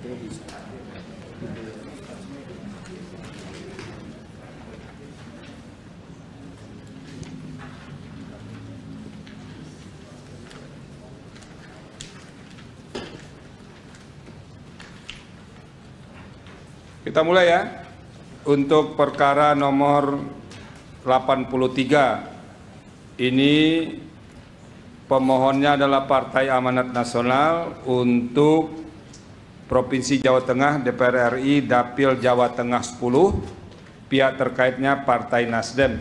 Kita mulai ya. Untuk perkara nomor 83. Ini pemohonnya adalah Partai Amanat Nasional untuk Provinsi Jawa Tengah, DPR RI, Dapil Jawa Tengah 10, pihak terkaitnya Partai Nasdem.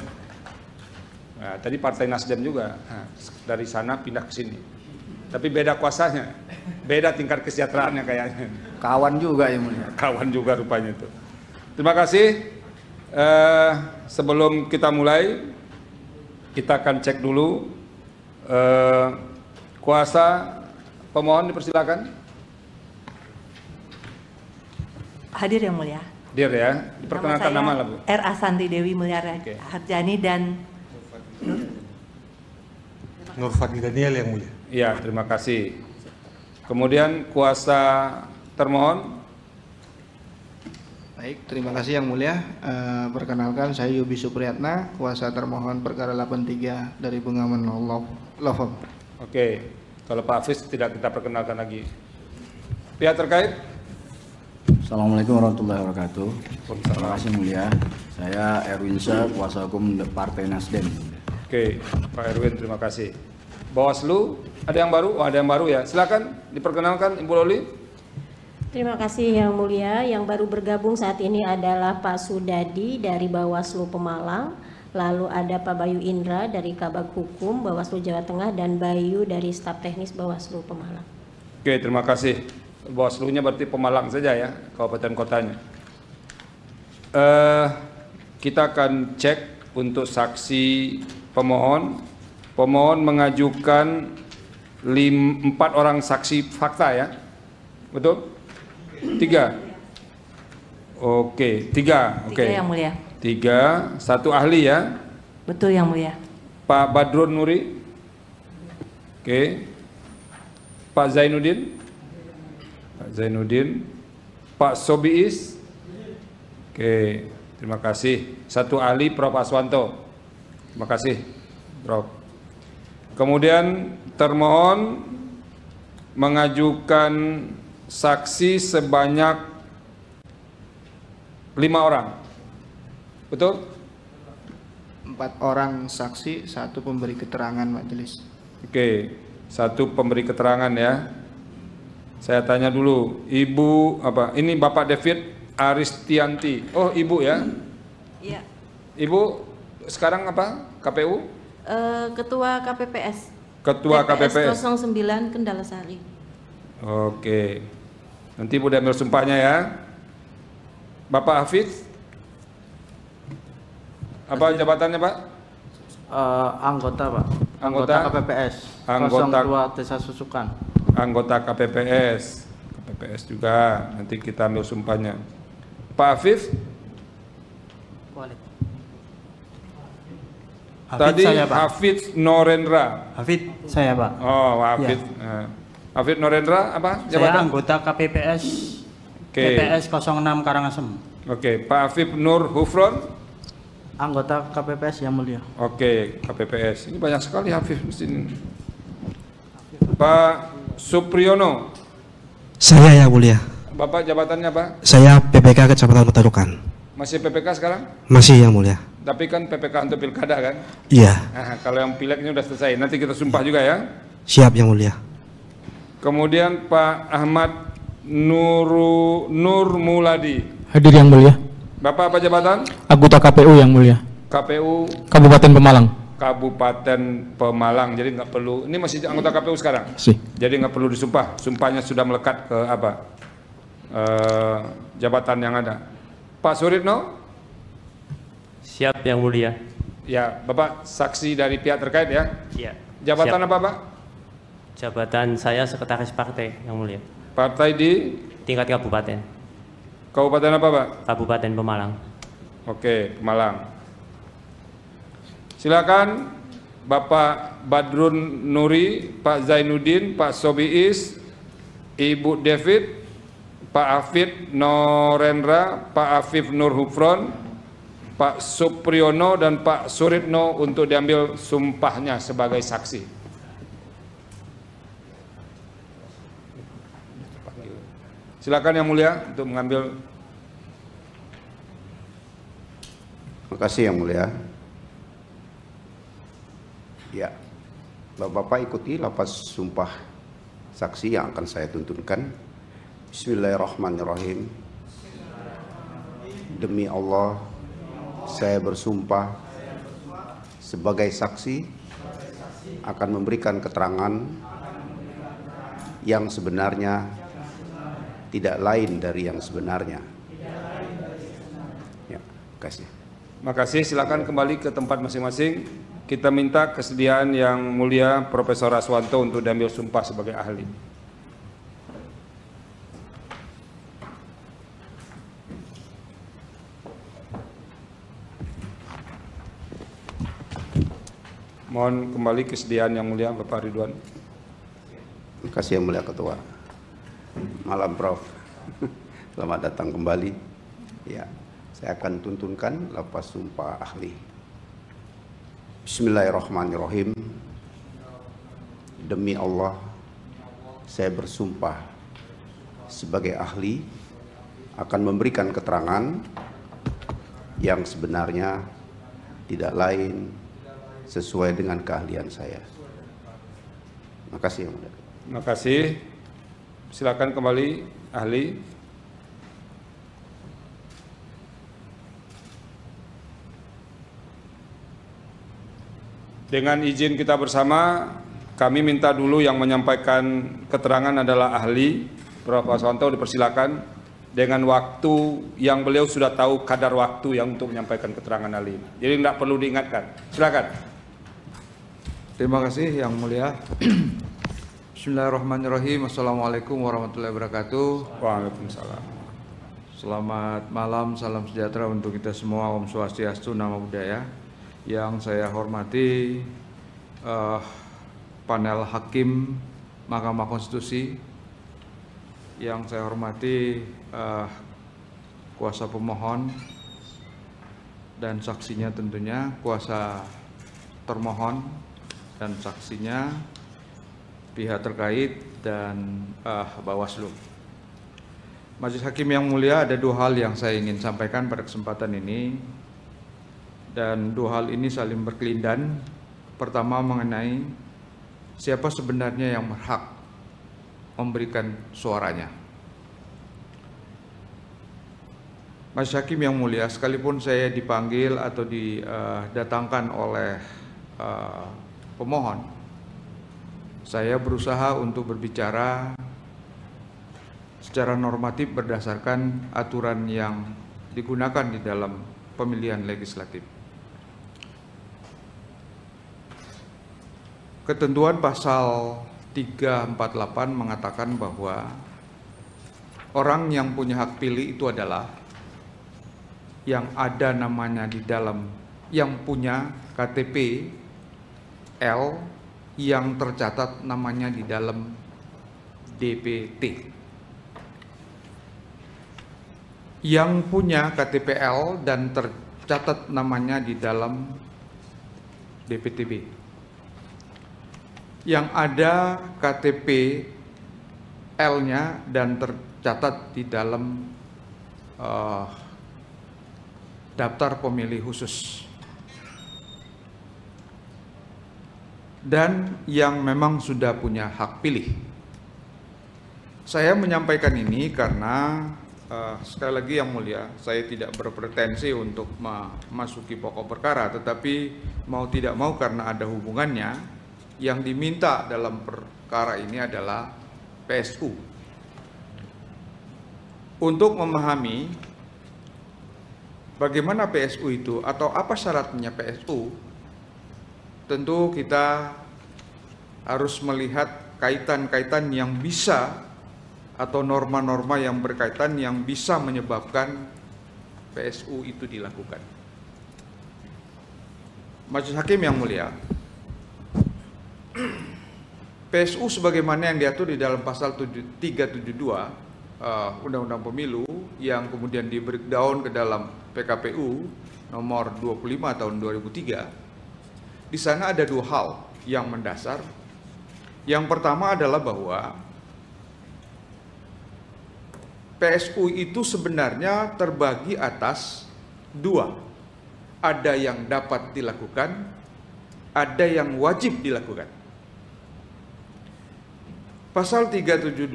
Nah, tadi Partai Nasdem juga, nah, dari sana pindah ke sini. Tapi beda kuasanya, beda tingkat kesejahteraannya kayaknya. Kawan juga yang mulia. Kawan juga rupanya itu. Terima kasih. Sebelum kita mulai, kita akan cek dulu. Kuasa pemohon dipersilakan. Hadir yang mulia. Hadir ya. Diperkenalkan nama lah Bu. R. Asanti Dewi Mulyara Harjani dan Nur Fadli Daniel yang mulia. Iya, terima kasih. Kemudian kuasa termohon. Baik, terima kasih yang mulia. Perkenalkan saya Yubi Supriyatna, kuasa termohon perkara 83 dari Bengawan Law Firm. Oke, kalau Pak Hafiz tidak kita perkenalkan lagi. Pihak terkait. Assalamualaikum warahmatullahi wabarakatuh. Terima kasih mulia. Saya Erwin Syah, kuasa hukum Partai Nasdem. Oke, Pak Erwin, terima kasih. Bawaslu, ada yang baru? Oh, ada yang baru ya. Silakan diperkenalkan Ibu Loli. Terima kasih yang mulia. Yang baru bergabung saat ini adalah Pak Sudadi dari Bawaslu Pemalang, lalu ada Pak Bayu Indra dari Kabag Hukum Bawaslu Jawa Tengah, dan Bayu dari staf teknis Bawaslu Pemalang. Oke, terima kasih. Bawaslunya berarti Pemalang saja ya, kabupaten kotanya. Kita akan cek untuk saksi pemohon. Pemohon mengajukan 4 orang saksi fakta ya, betul? 3. Oke, 3. Oke. 3 yang mulia. 3, 1 ahli ya. Betul yang mulia. Pak Badrun Nuri. Oke. Pak Zainuddin. Pak Zainuddin. Pak Sobiis. Oke, terima kasih. 1 ahli Prof. Aswanto. Terima kasih, Prof. Kemudian termohon mengajukan saksi sebanyak 5 orang. Betul? 4 orang saksi, 1 pemberi keterangan majelis. Oke, 1 pemberi keterangan ya. Saya tanya dulu, Ibu apa? Ini Bapak David Aristianti. Oh, Ibu ya? Iya. Ibu sekarang apa? KPU? Ketua KPPS. Ketua KPPS 09 Kendala Sari. Oke. Nanti Bu ambil sumpahnya ya. Bapak Hafiz? Apa jabatannya, Pak? Anggota, Pak. Anggota KPPS. Anggota 02 Desa Susukan. Anggota KPPS. KPPS juga. Nanti kita ambil sumpahnya. Pak Hafiz? Tadi saya, Pak. Hafiz Norendra. Hafid saya, Pak. Oh, Hafiz. Ya. Hafiz Norendra apa Saya jabatan? anggota KPPS. Oke. KPPS 06 Karangasem. Oke, Pak Afif Nur Hufron. Anggota KPPS yang mulia. Oke, KPPS. Ini banyak sekali Hafif di sini. Pak Supriyono. Saya yang mulia. Bapak jabatannya apa? Saya PPK Kecamatan Petarukan. Masih PPK sekarang? Masih yang mulia. Tapi kan PPK untuk pilkada kan? Iya. Nah, kalau yang pileg ini sudah selesai. Nanti kita sumpah juga ya. Siap yang mulia. Kemudian Pak Ahmad Nur Muladi. Hadir yang mulia. Bapak apa jabatan? Anggota KPU yang mulia. KPU Kabupaten Pemalang. Kabupaten Pemalang. Jadi nggak perlu. Ini masih anggota KPU sekarang. Si. Jadi nggak perlu disumpah. Sumpahnya sudah melekat ke apa? Jabatan yang ada. Pak Suritno. Siap yang mulia. Ya, Bapak saksi dari pihak terkait ya. Iya. Jabatan siap. apa, Pak? Jabatan saya sekretaris partai yang mulia. Partai di tingkat kabupaten. Kabupaten apa, Pak? Kabupaten Pemalang. Oke, Pemalang. Silakan Bapak Badrun Nuri, Pak Zainuddin, Pak Sobiis, Ibu David, Pak Afid Norendra, Pak Afif Nur Hufron, Pak Supriyono dan Pak Suritno untuk diambil sumpahnya sebagai saksi. Silakan Yang Mulia untuk mengambil. Terima kasih Yang Mulia. Ya, Bapak-Bapak ikuti lafaz sumpah saksi yang akan saya tuntunkan. Bismillahirrahmanirrahim. Demi Allah, saya bersumpah sebagai saksi akan memberikan keterangan yang sebenarnya tidak lain dari yang sebenarnya. Ya, terima kasih. Terima kasih. Silakan kembali ke tempat masing-masing. Kita minta kesediaan Yang Mulia Profesor Aswanto untuk diambil sumpah sebagai ahli. Mohon kembali kesediaan Yang Mulia Bapak Ridwan. Terima kasih Yang Mulia Ketua. Malam Prof. Selamat datang kembali. Ya, saya akan tuntunkan lafaz sumpah ahli. Bismillahirrahmanirrahim. Demi Allah, saya bersumpah sebagai ahli akan memberikan keterangan yang sebenarnya tidak lain sesuai dengan keahlian saya. Terima kasih Yang Mulia. Terima kasih. Silakan kembali ahli. Dengan izin kita bersama, kami minta dulu yang menyampaikan keterangan adalah ahli Prof. Aswanto, dipersilakan dengan waktu yang beliau sudah tahu kadar waktu yang untuk menyampaikan keterangan ahli. Jadi tidak perlu diingatkan. Silakan. Terima kasih Yang Mulia. Bismillahirrahmanirrahim. Assalamualaikum warahmatullahi wabarakatuh. Waalaikumsalam. Selamat malam, salam sejahtera untuk kita semua. Om Swastiastu, Namo Buddhaya. Yang saya hormati panel hakim Mahkamah Konstitusi, yang saya hormati kuasa pemohon dan saksinya, tentunya kuasa termohon dan saksinya, pihak terkait, dan Bawaslu. Majelis Hakim yang mulia, ada dua hal yang saya ingin sampaikan pada kesempatan ini, dan dua hal ini saling berkelindan. Pertama, mengenai siapa sebenarnya yang berhak memberikan suaranya. Majelis Hakim yang mulia, sekalipun saya dipanggil atau didatangkan oleh pemohon, saya berusaha untuk berbicara secara normatif berdasarkan aturan yang digunakan di dalam pemilihan legislatif. Ketentuan pasal 348 mengatakan bahwa orang yang punya hak pilih itu adalah yang ada namanya di dalam, yang punya KTP L yang tercatat namanya di dalam DPT. Yang punya KTPL dan tercatat namanya di dalam DPTB. Yang ada KTP L-nya dan tercatat di dalam daftar pemilih khusus. Dan yang memang sudah punya hak pilih. Saya menyampaikan ini karena sekali lagi yang mulia, saya tidak berpretensi untuk memasuki pokok perkara, tetapi mau tidak mau karena ada hubungannya, yang diminta dalam perkara ini adalah PSU. Untuk memahami bagaimana PSU itu atau apa syaratnya PSU, tentu kita harus melihat kaitan-kaitan yang bisa atau norma-norma yang berkaitan yang bisa menyebabkan PSU itu dilakukan. Majelis Hakim yang mulia, PSU sebagaimana yang diatur di dalam pasal 372 Undang-Undang Pemilu yang kemudian di breakdown ke dalam PKPU nomor 25 tahun 2003, di sana ada dua hal yang mendasar. Yang pertama adalah bahwa PSU itu sebenarnya terbagi atas dua. Ada yang dapat dilakukan, ada yang wajib dilakukan. Pasal 372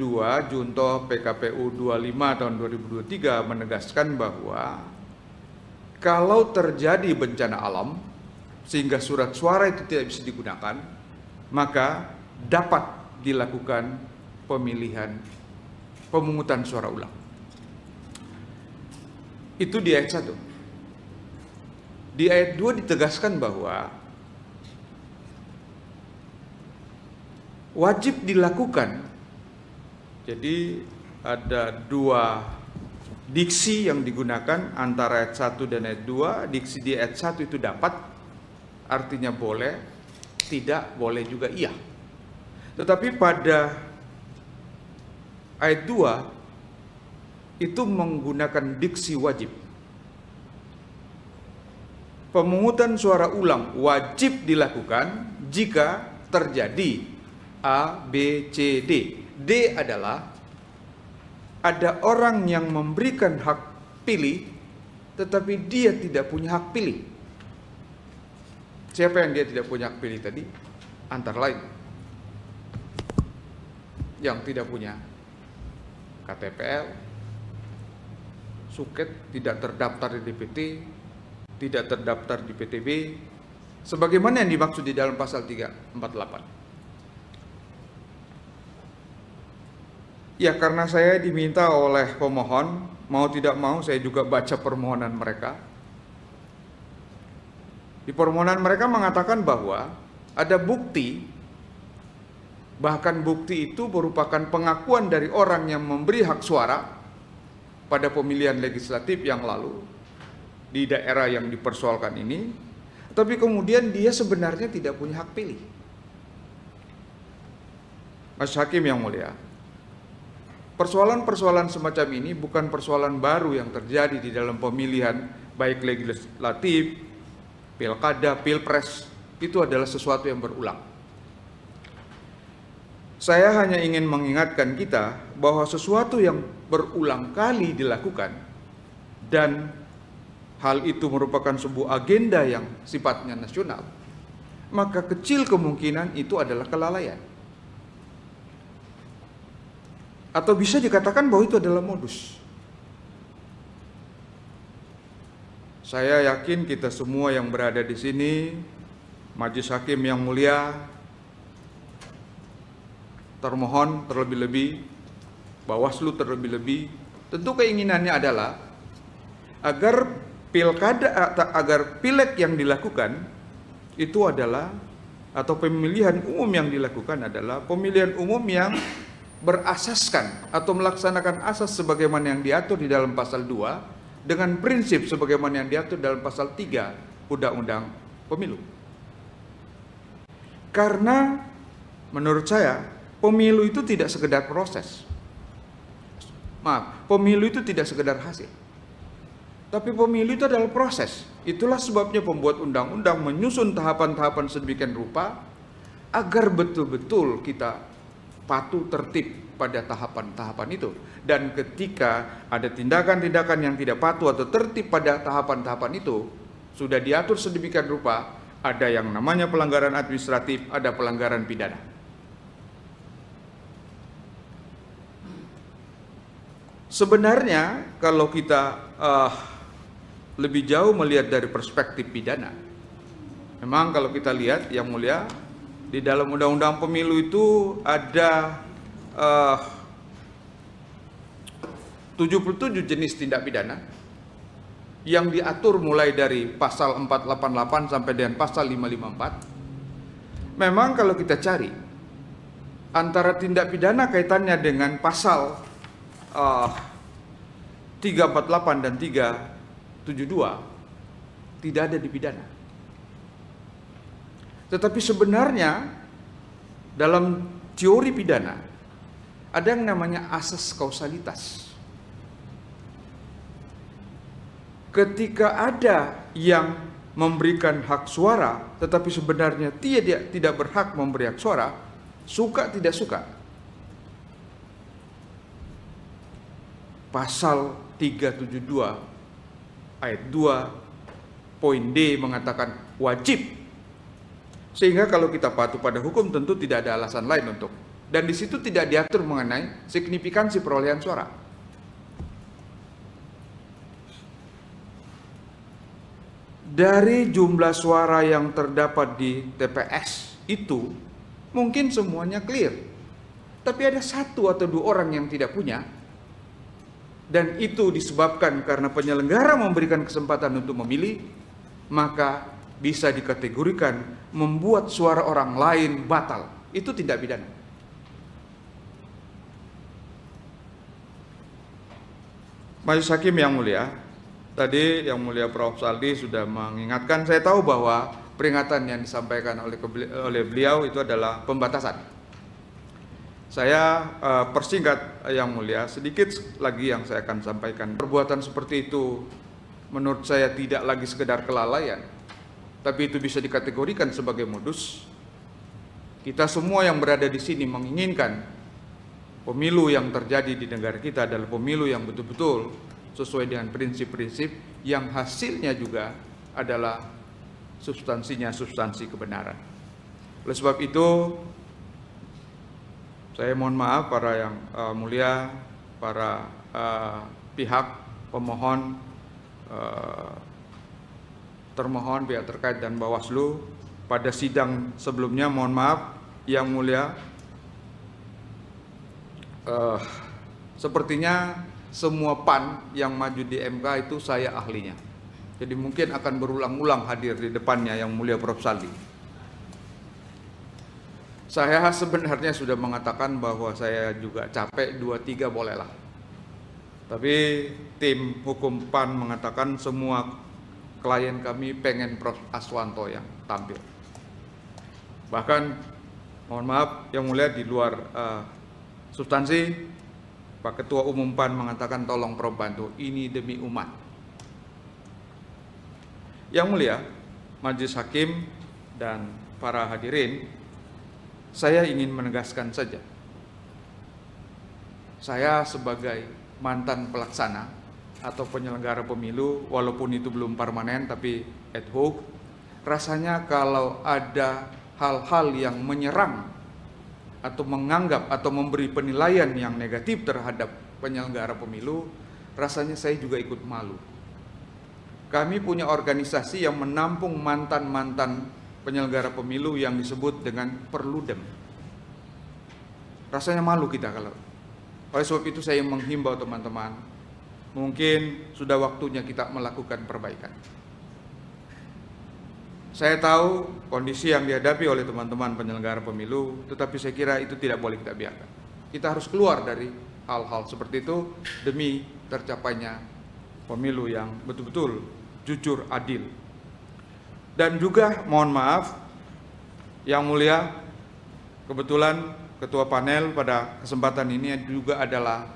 Junto PKPU 25 tahun 2023 menegaskan bahwa kalau terjadi bencana alam sehingga surat suara itu tidak bisa digunakan, maka dapat dilakukan pemungutan suara ulang. Itu di ayat 1. Di ayat 2 ditegaskan bahwa wajib dilakukan. Jadi ada dua diksi yang digunakan antara ayat 1 dan ayat 2. Diksi di ayat 1 itu dapat, artinya boleh, tidak boleh juga iya. Tetapi pada ayat 2 itu menggunakan diksi wajib. Pemungutan suara ulang wajib dilakukan jika terjadi A, B, C, D. D adalah ada orang yang memberikan hak pilih tetapi dia tidak punya hak pilih. Siapa yang dia tidak punya hak pilih tadi? Antara lain yang tidak punya KTPL, suket, tidak terdaftar di DPT, tidak terdaftar di PTB, sebagaimana yang dimaksud di dalam pasal 348. Ya, karena saya diminta oleh pemohon, mau tidak mau saya juga baca permohonan mereka. Di permohonan mereka mengatakan bahwa ada bukti, bahkan bukti itu merupakan pengakuan dari orang yang memberi hak suara pada pemilihan legislatif yang lalu di daerah yang dipersoalkan ini, tapi kemudian dia sebenarnya tidak punya hak pilih. Mas Hakim yang mulia, persoalan-persoalan semacam ini bukan persoalan baru yang terjadi di dalam pemilihan baik legislatif, pilkada, pilpres. Itu adalah sesuatu yang berulang. Saya hanya ingin mengingatkan kita bahwa sesuatu yang berulang kali dilakukan dan hal itu merupakan sebuah agenda yang sifatnya nasional, maka kecil kemungkinan itu adalah kelalaian. Atau bisa dikatakan bahwa itu adalah modus. Saya yakin kita semua yang berada di sini, Majelis Hakim yang mulia, termohon terlebih-lebih, Bawaslu terlebih-lebih, tentu keinginannya adalah agar pileg yang dilakukan itu adalah, atau pemilihan umum yang dilakukan adalah pemilihan umum yang berasaskan atau melaksanakan asas sebagaimana yang diatur di dalam pasal 2 dengan prinsip sebagaimana yang diatur dalam pasal 3 Undang-Undang Pemilu. Karena menurut saya pemilu itu tidak sekedar proses. Pemilu itu tidak sekedar hasil. Tapi pemilu itu adalah proses. Itulah sebabnya pembuat undang-undang menyusun tahapan-tahapan sedemikian rupa agar betul-betul kita patuh tertib pada tahapan-tahapan itu. Dan ketika ada tindakan-tindakan yang tidak patuh atau tertib pada tahapan-tahapan itu, sudah diatur sedemikian rupa, ada yang namanya pelanggaran administratif, ada pelanggaran pidana. Sebenarnya kalau kita lebih jauh melihat dari perspektif pidana, memang kalau kita lihat yang mulia, di dalam undang-undang pemilu itu ada 77 jenis tindak pidana yang diatur mulai dari pasal 488 sampai dengan pasal 554. Memang kalau kita cari antara tindak pidana kaitannya dengan pasal 348 dan 372 tidak ada di pidana. Tetapi sebenarnya dalam teori pidana ada yang namanya asas kausalitas. Ketika ada yang memberikan hak suara, tetapi sebenarnya dia tidak berhak memberi hak suara, suka tidak suka. Pasal 372 ayat 2 poin D mengatakan wajib. Sehingga kalau kita patuh pada hukum tentu tidak ada alasan lain untuk. Dan di situ tidak diatur mengenai signifikansi perolehan suara. Dari jumlah suara yang terdapat di TPS itu mungkin semuanya clear. Tapi ada 1 atau 2 orang yang tidak punya. Dan itu disebabkan karena penyelenggara memberikan kesempatan untuk memilih, maka bisa dikategorikan membuat suara orang lain batal. Itu tindak pidana. Majelis Hakim yang mulia, tadi yang mulia Prof. Saldi sudah mengingatkan, saya tahu bahwa peringatan yang disampaikan oleh beliau itu adalah pembatasan. Saya persingkat yang mulia, sedikit lagi yang saya akan sampaikan. Perbuatan seperti itu menurut saya tidak lagi sekedar kelalaian, tapi itu bisa dikategorikan sebagai modus. Kita semua yang berada di sini menginginkan pemilu yang terjadi di negara kita adalah pemilu yang betul-betul sesuai dengan prinsip-prinsip yang hasilnya juga adalah substansinya substansi kebenaran. Oleh sebab itu, saya mohon maaf para yang mulia, para pihak pemohon, termohon, pihak terkait dan Bawaslu pada sidang sebelumnya, mohon maaf yang mulia, sepertinya semua PAN yang maju di MK itu saya ahlinya. Jadi mungkin akan berulang-ulang hadir di depannya yang mulia Prof. Saldi. Saya sebenarnya sudah mengatakan bahwa saya juga capek 2-3 bolehlah. Tapi tim hukum PAN mengatakan semua klien kami pengen Prof. Aswanto yang tampil. Bahkan mohon maaf yang mulia di luar substansi, Pak Ketua Umum PAN mengatakan tolong Prof bantu, ini demi umat. Yang mulia Majelis Hakim dan para hadirin, saya ingin menegaskan saja, saya sebagai mantan pelaksana atau penyelenggara pemilu, walaupun itu belum permanen tapi ad hoc, rasanya kalau ada hal-hal yang menyerang atau menganggap atau memberi penilaian yang negatif terhadap penyelenggara pemilu, rasanya saya juga ikut malu. Kami punya organisasi yang menampung mantan-mantan penyelenggara pemilu yang disebut dengan Perludem. Rasanya malu kita kalau. Oleh sebab itu saya menghimbau teman-teman, mungkin sudah waktunya kita melakukan perbaikan. Saya tahu kondisi yang dihadapi oleh teman-teman penyelenggara pemilu, tetapi saya kira itu tidak boleh kita biarkan. Kita harus keluar dari hal-hal seperti itu demi tercapainya pemilu yang betul-betul jujur, adil. Dan juga mohon maaf yang mulia, kebetulan ketua panel pada kesempatan ini juga adalah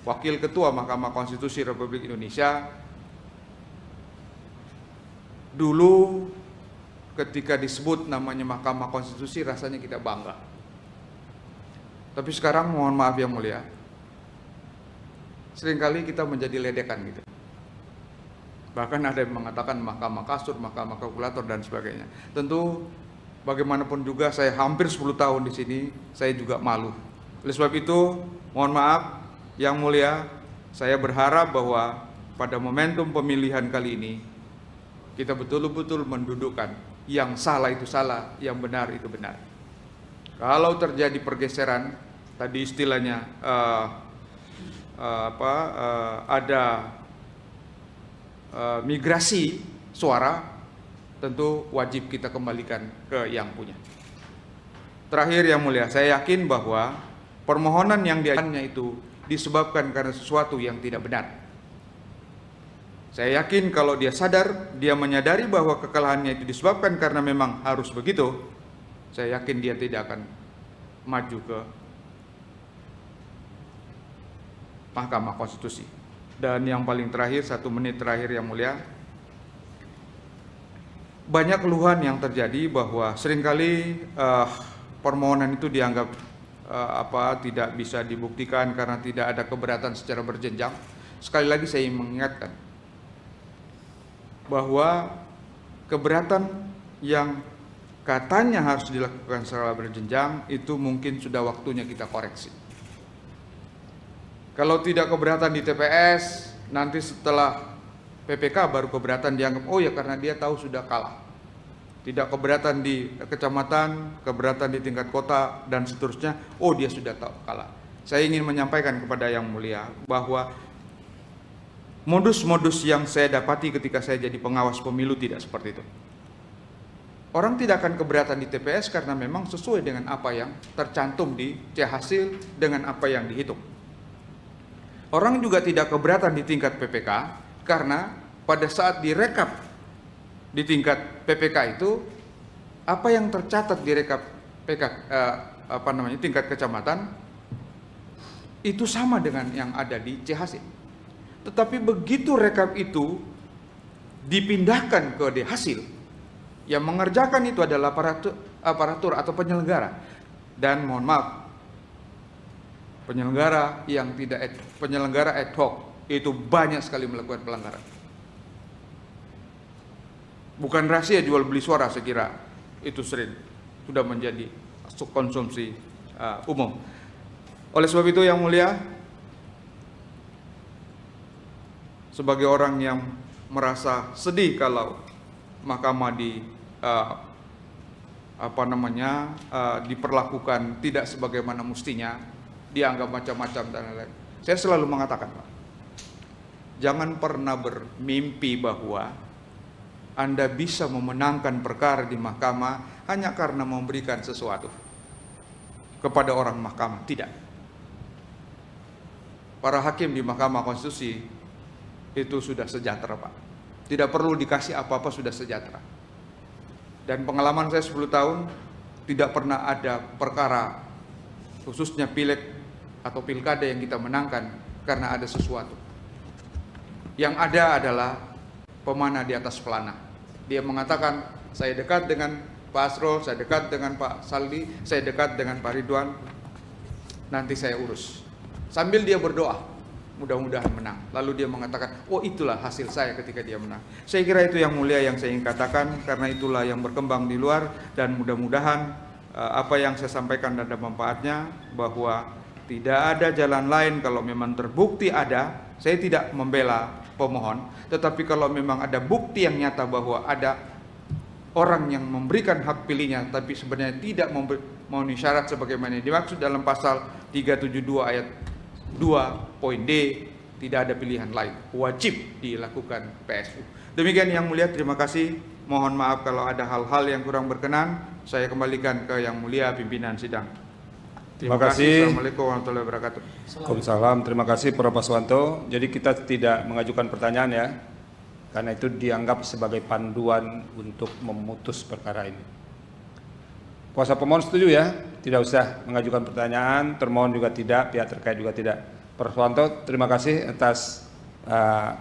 Wakil Ketua Mahkamah Konstitusi Republik Indonesia. Dulu ketika disebut namanya Mahkamah Konstitusi rasanya kita bangga. Tapi sekarang mohon maaf yang mulia, seringkali kita menjadi ledekan gitu. Bahkan ada yang mengatakan mahkamah kasur, mahkamah kalkulator dan sebagainya. Tentu bagaimanapun juga saya hampir 10 tahun di sini, saya juga malu. Oleh sebab itu, mohon maaf yang mulia, saya berharap bahwa pada momentum pemilihan kali ini kita betul-betul mendudukkan yang salah itu salah, yang benar itu benar. Kalau terjadi pergeseran, tadi istilahnya ada migrasi suara, tentu wajib kita kembalikan ke yang punya. Terakhir yang mulia, saya yakin bahwa permohonan yang diajukannya itu disebabkan karena sesuatu yang tidak benar. Saya yakin kalau dia sadar, dia menyadari bahwa kekalahannya itu disebabkan karena memang harus begitu, saya yakin dia tidak akan maju ke Mahkamah Konstitusi. Dan yang paling terakhir, 1 menit terakhir yang mulia, banyak keluhan yang terjadi bahwa seringkali permohonan itu dianggap tidak bisa dibuktikan karena tidak ada keberatan secara berjenjang. Sekali lagi saya ingin mengingatkan bahwa keberatan yang katanya harus dilakukan secara berjenjang itu mungkin sudah waktunya kita koreksi. Kalau tidak keberatan di TPS, nanti setelah PPK baru keberatan dianggap oh ya karena dia tahu sudah kalah. Tidak keberatan di kecamatan, keberatan di tingkat kota dan seterusnya, oh dia sudah tahu kalah. Saya ingin menyampaikan kepada Yang Mulia bahwa modus-modus yang saya dapati ketika saya jadi pengawas pemilu tidak seperti itu. Orang tidak akan keberatan di TPS karena memang sesuai dengan apa yang tercantum di C-hasil dengan apa yang dihitung. Orang juga tidak keberatan di tingkat PPK karena pada saat direkap di tingkat PPK itu apa yang tercatat di rekap tingkat kecamatan itu sama dengan yang ada di C-hasil. Tetapi begitu rekap itu dipindahkan ke D-hasil, yang mengerjakan itu adalah aparatur atau penyelenggara. Dan mohon maaf, penyelenggara yang tidak penyelenggara ad hoc itu banyak sekali melakukan pelanggaran. Bukan rahasia jual beli suara, saya kira itu sering sudah menjadi konsumsi umum. Oleh sebab itu Yang Mulia, sebagai orang yang merasa sedih kalau mahkamah diperlakukan tidak sebagaimana mestinya, dianggap macam-macam dan lain-lain. Saya selalu mengatakan, Pak, jangan pernah bermimpi bahwa Anda bisa memenangkan perkara di mahkamah hanya karena memberikan sesuatu kepada orang mahkamah. Tidak. Para hakim di Mahkamah Konstitusi itu sudah sejahtera, Pak. Tidak perlu dikasih apa-apa, sudah sejahtera. Dan pengalaman saya 10 tahun, tidak pernah ada perkara, khususnya pileg atau pilkada yang kita menangkan karena ada sesuatu. Yang ada adalah pemanah di atas pelana. Dia mengatakan, saya dekat dengan Pak Asrul, saya dekat dengan Pak Saldi, saya dekat dengan Pak Ridwan, nanti saya urus. Sambil dia berdoa, mudah-mudahan menang. Lalu dia mengatakan, oh itulah hasil saya ketika dia menang. Saya kira itu Yang Mulia yang saya ingin katakan, karena itulah yang berkembang di luar, dan mudah-mudahan apa yang saya sampaikan ada manfaatnya, bahwa tidak ada jalan lain kalau memang terbukti ada. Saya tidak membela pemohon, tetapi kalau memang ada bukti yang nyata bahwa ada orang yang memberikan hak pilihnya tapi sebenarnya tidak memenuhi syarat sebagaimana dimaksud dalam pasal 372 ayat 2 poin D, tidak ada pilihan lain, wajib dilakukan PSU. Demikian Yang Mulia, terima kasih. Mohon maaf kalau ada hal-hal yang kurang berkenan. Saya kembalikan ke Yang Mulia pimpinan sidang. Terima kasih. Assalamualaikum warahmatullahi wabarakatuh. Waalaikumsalam. Terima kasih Prof. Paswanto. Jadi kita tidak mengajukan pertanyaan ya, karena itu dianggap sebagai panduan untuk memutus perkara ini. Kuasa pemohon setuju ya? Tidak usah mengajukan pertanyaan, termohon juga tidak, pihak terkait juga tidak. Prof. Paswanto, terima kasih atas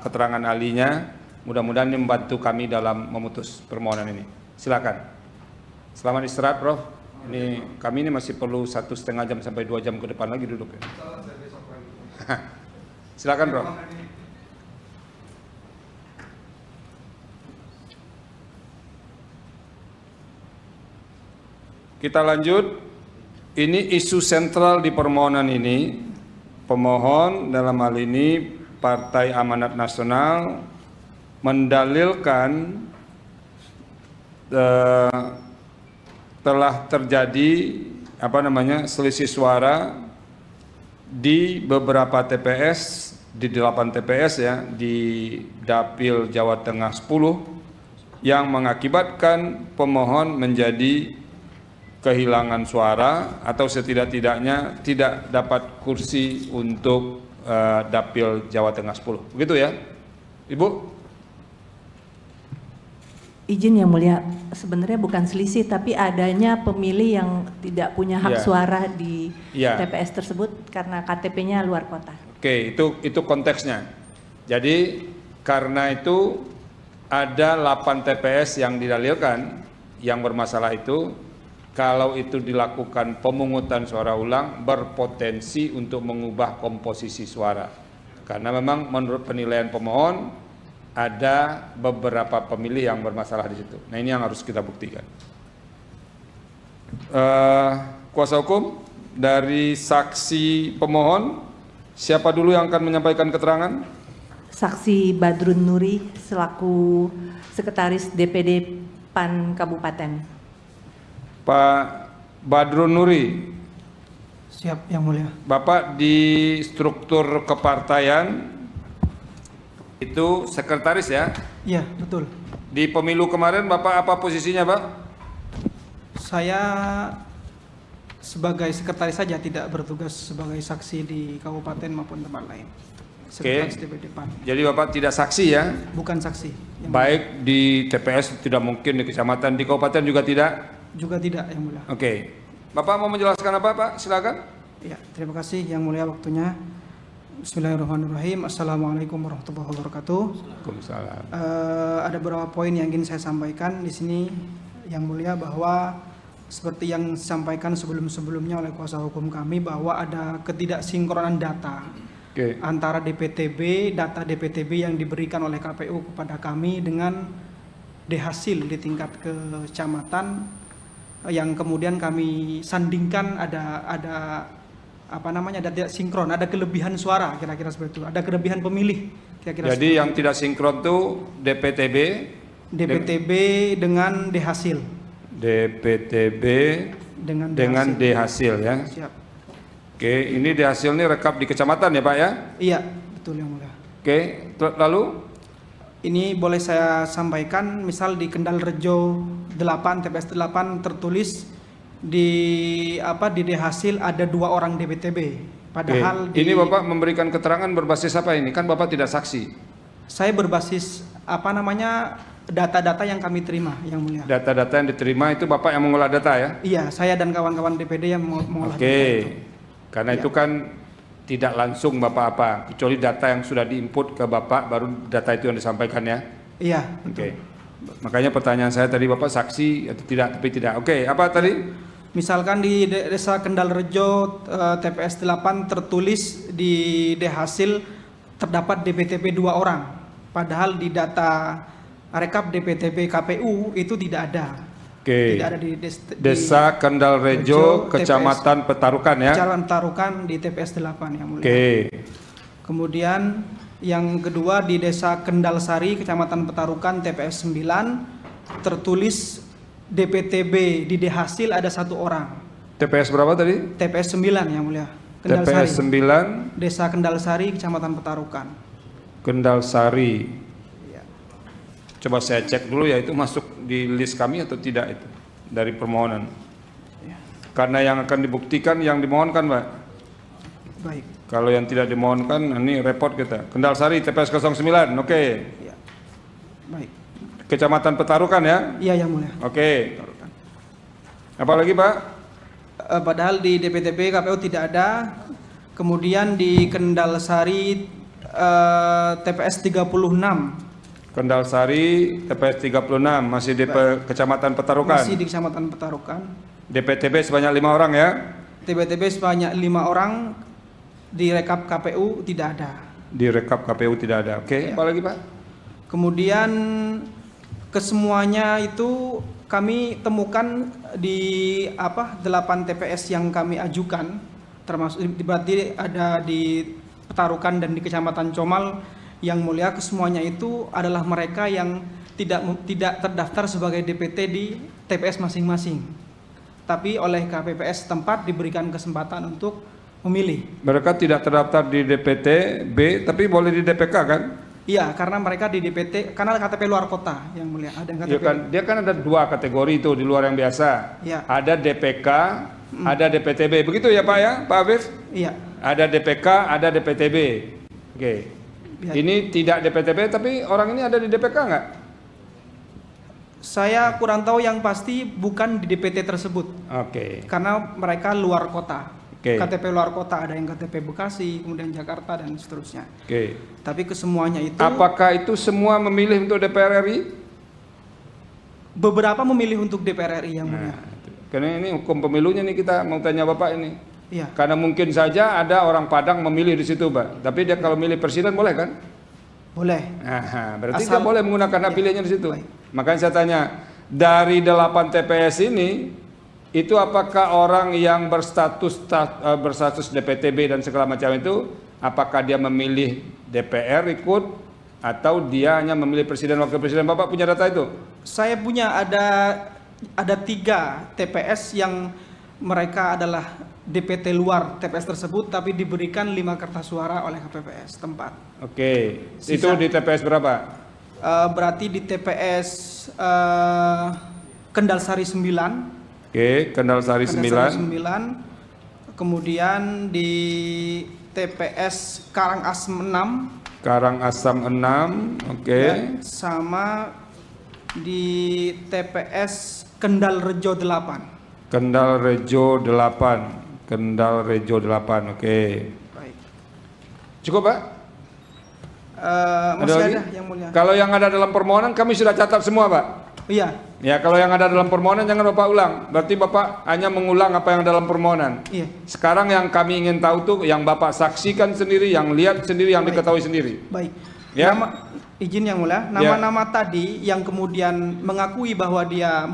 keterangan ahlinya. Mudah-mudahan ini membantu kami dalam memutus permohonan ini. Silakan. Selamat istirahat, Prof. Ini kami ini masih perlu 1,5 jam sampai 2 jam ke depan lagi duduk ya. Silakan, Prof. Kita lanjut. Ini isu sentral di permohonan ini. Pemohon dalam hal ini Partai Amanat Nasional mendalilkan telah terjadi selisih suara di beberapa TPS, di 8 TPS ya, di Dapil Jawa Tengah 10 yang mengakibatkan pemohon menjadi kehilangan suara atau setidak-tidaknya tidak dapat kursi untuk Dapil Jawa Tengah 10. Begitu ya, Ibu? Izin Yang Mulia, sebenarnya bukan selisih tapi adanya pemilih yang tidak punya hak suara di TPS tersebut karena KTP-nya luar kota. Oke, itu konteksnya. Jadi karena itu ada 8 TPS yang didalilkan yang bermasalah itu, kalau itu dilakukan pemungutan suara ulang berpotensi untuk mengubah komposisi suara. Karena memang menurut penilaian pemohon ada beberapa pemilih yang bermasalah di situ. Nah, ini yang harus kita buktikan. Kuasa hukum dari saksi pemohon, siapa dulu yang akan menyampaikan keterangan? Saksi Badrun Nuri selaku Sekretaris DPD PAN Kabupaten. Pak Badrun Nuri. Siap, Yang Mulia. Bapak di struktur kepartaian itu sekretaris ya? Iya, betul. Di pemilu kemarin Bapak apa posisinya, Pak? Saya sebagai sekretaris saja, tidak bertugas sebagai saksi di kabupaten maupun tempat lain. Sekretaris DPD PAN. Jadi Bapak tidak saksi ya? Bukan saksi. Baik di TPS tidak mungkin, di kecamatan, di kabupaten juga tidak? Juga tidak, Yang Mulia. Oke. Bapak mau menjelaskan apa, Pak? Silakan. Ya, terima kasih Yang Mulia waktunya. Bismillahirrahmanirrahim. Assalamualaikum warahmatullahi wabarakatuh. Waalaikumsalam. Ada beberapa poin yang ingin saya sampaikan di sini, Yang Mulia, bahwa seperti yang disampaikan sebelum-sebelumnya oleh kuasa hukum kami, bahwa ada ketidaksinkronan data antara data DPTB yang diberikan oleh KPU kepada kami dengan hasil di tingkat kecamatan, yang kemudian kami sandingkan ada tidak sinkron, ada kelebihan suara, kira-kira seperti itu, ada kelebihan pemilih, kira-kira. Jadi yang tidak sinkron itu DPTB dengan hasil. DPTB dengan hasil ya. Siap. Oke, ini hasil ini rekap di kecamatan ya, Pak ya? Iya, betul Yang Mulia. Oke, lalu ini boleh saya sampaikan, misal di Kendal Rejo 8, TPS 8 tertulis di hasil ada 2 orang DPTB. Padahal ini Bapak memberikan keterangan berbasis apa ini? Kan Bapak tidak saksi. Saya berbasis data-data yang kami terima, Yang Mulia. Data-data yang diterima itu Bapak yang mengolah data ya? Iya, saya dan kawan-kawan DPD yang mengolah data itu. Karena itu kan tidak langsung Bapak apa, kecuali data yang sudah diinput ke Bapak, baru data itu yang disampaikan ya? Iya. Oke. Makanya pertanyaan saya tadi, Bapak saksi atau tidak, tapi tidak. Oke, apa tadi? Misalkan di Desa Kendal Rejo TPS 8 tertulis di hasil terdapat DPTB 2 orang. Padahal di data rekap DPTB KPU itu tidak ada. Oke. Tidak ada di Desa Kendal Rejo, Kecamatan Petarukan ya? Kecamatan Petarukan di TPS 8 Yang Mulia. Oke. Kemudian yang kedua di Desa Kendal Sari, Kecamatan Petarukan TPS 9 tertulis DPTB di hasil ada 1 orang. TPS berapa tadi? TPS 9 Yang Mulia. Kendal TPS Sari. 9 Desa Kendal Sari, Kecamatan Petarukan. Kendal Sari. Ya. Coba saya cek dulu ya, itu masuk di list kami atau tidak itu dari permohonan. Ya. Karena yang akan dibuktikan yang dimohonkan, Pak. Baik. Kalau yang tidak dimohonkan, ini repot kita. Kendal Sari TPS 09, oke. Ya. Baik. Kecamatan Petarukan ya? Iya, Yang Mulia. Oke. Apalagi, Pak? Padahal di DPTB KPU tidak ada. Kemudian di Kendal Sari TPS 36. Kendal Sari TPS 36 masih di Kecamatan Petarukan. Masih di Kecamatan Petarukan. DPTB sebanyak 5 orang ya? DPTB sebanyak 5 orang, di rekap KPU tidak ada. Di rekap KPU tidak ada. Oke, Ya. Apalagi, Pak? Kemudian kesemuanya itu kami temukan di 8 TPS yang kami ajukan, termasuk berarti ada di Petarukan dan di Kecamatan Comal, Yang Mulia, kesemuanya itu adalah mereka yang tidak terdaftar sebagai DPT di TPS masing-masing, tapi oleh KPPS tempat diberikan kesempatan untuk memilih. Mereka tidak terdaftar di DPT B, tapi boleh di DPK kan? Iya, karena mereka di DPT, karena KTP luar kota, Yang Mulia. Ada yang KTP. Ya kan, dia kan ada 2 kategori itu di luar yang biasa. Ya. Ada DPK, ada DPTB. Begitu ya, Pak ya, Pak Afif? Iya. Ada DPK, ada DPTB. Oke. Ya. Ini tidak DPTB, tapi orang ini ada di DPK nggak? Saya kurang tahu, yang pasti bukan di DPT tersebut. Oke. Karena mereka luar kota. KTP luar kota ada yang KTP Bekasi, kemudian Jakarta dan seterusnya. Tapi kesemuanya itu. Apakah itu semua memilih untuk DPR RI? Beberapa memilih untuk DPR RI yang mulia. Karena ini hukum pemilunya nih, kita mau tanya Bapak ini. Iya. Karena mungkin saja ada orang Padang memilih di situ, Pak. Tapi dia kalau milih presiden boleh kan? Boleh. Berarti dia boleh menggunakan hak pilihnya di situ. Makanya saya tanya, dari 8 TPS ini, itu apakah orang yang berstatus DPTB dan segala macam itu, apakah dia memilih DPR ikut atau dia hanya memilih presiden wakil presiden? Bapak punya data itu? Saya punya, ada 3 TPS yang mereka adalah DPT luar TPS tersebut, tapi diberikan 5 kertas suara oleh KPPS tempat. Itu di TPS berapa? Berarti di TPS Kendal Sari 9. Kendal Sari 9. Kemudian di TPS Karangasem 6. Karangasem 6, sama di TPS Kendal Rejo 8. Kendal Rejo 8. Kendal Rejo 8, Baik. Cukup, Pak? Masih ada yang mulia. Kalau yang ada dalam permohonan kami sudah catat semua, Pak. Iya. Ya, kalau yang ada dalam permohonan jangan Bapak ulang. Berarti Bapak hanya mengulang apa yang dalam permohonan. Iya. Sekarang yang kami ingin tahu tuh yang Bapak saksikan sendiri, yang lihat sendiri, yang diketahui sendiri. Baik. Ya. Izin yang mulia, nama-nama tadi yang kemudian mengakui bahwa dia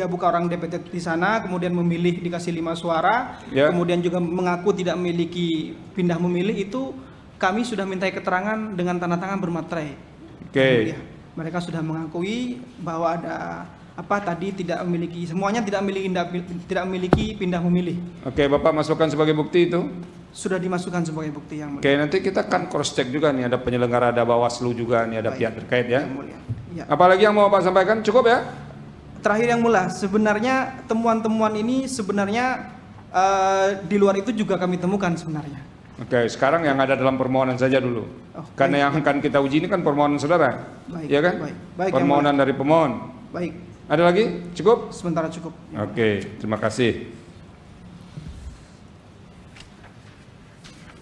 bukan orang DPT di sana, kemudian memilih dikasih 5 suara, kemudian juga mengaku tidak memiliki pindah memilih, itu kami sudah minta keterangan dengan tanda tangan bermaterai. Mereka sudah mengakui bahwa ada tidak memiliki, semuanya tidak memiliki pindah memilih. Bapak masukkan sebagai bukti itu? Sudah dimasukkan sebagai bukti yang mulia. Nanti kita kan cross check juga nih, ada penyelenggara, ada Bawaslu juga nih, ada pihak terkait ya. Ya. Apalagi yang mau Bapak sampaikan, cukup ya? Terakhir yang mulia, sebenarnya temuan-temuan ini sebenarnya di luar itu juga kami temukan sebenarnya. Sekarang yang ada dalam permohonan saja dulu. Karena yang akan kita uji ini kan permohonan saudara. Ya kan? Baik, permohonan dari pemohon. Baik. Ada lagi? Cukup? Sementara cukup. Terima kasih.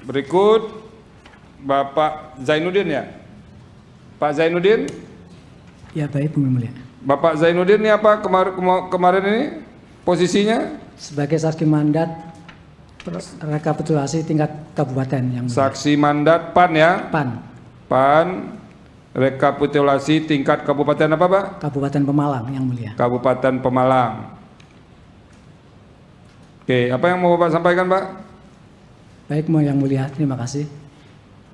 Berikut Bapak Zainuddin ya. Pak Zainuddin? Ya, baik, Bung Mulia. Bapak Zainuddin ini apa kemarin ini posisinya? Sebagai saksi mandat rekapitulasi tingkat kabupaten yang mulia. Saksi mandat PAN ya? PAN rekapitulasi tingkat kabupaten apa, Pak? Kabupaten Pemalang yang mulia. Kabupaten Pemalang. Apa yang mau Bapak sampaikan, Pak? Baik, yang mulia, terima kasih.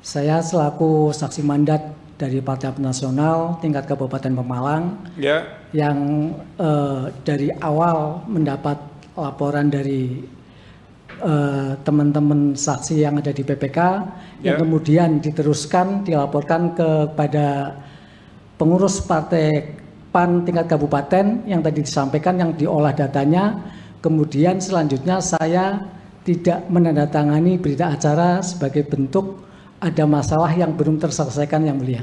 Saya selaku saksi mandat dari Partai Nasional tingkat Kabupaten Pemalang yang dari awal mendapat laporan dari teman-teman saksi yang ada di PPK yang kemudian diteruskan dilaporkan kepada pengurus Partai PAN tingkat kabupaten yang tadi disampaikan, yang diolah datanya, kemudian selanjutnya saya tidak menandatangani berita acara sebagai bentuk ada masalah yang belum terselesaikan yang mulia.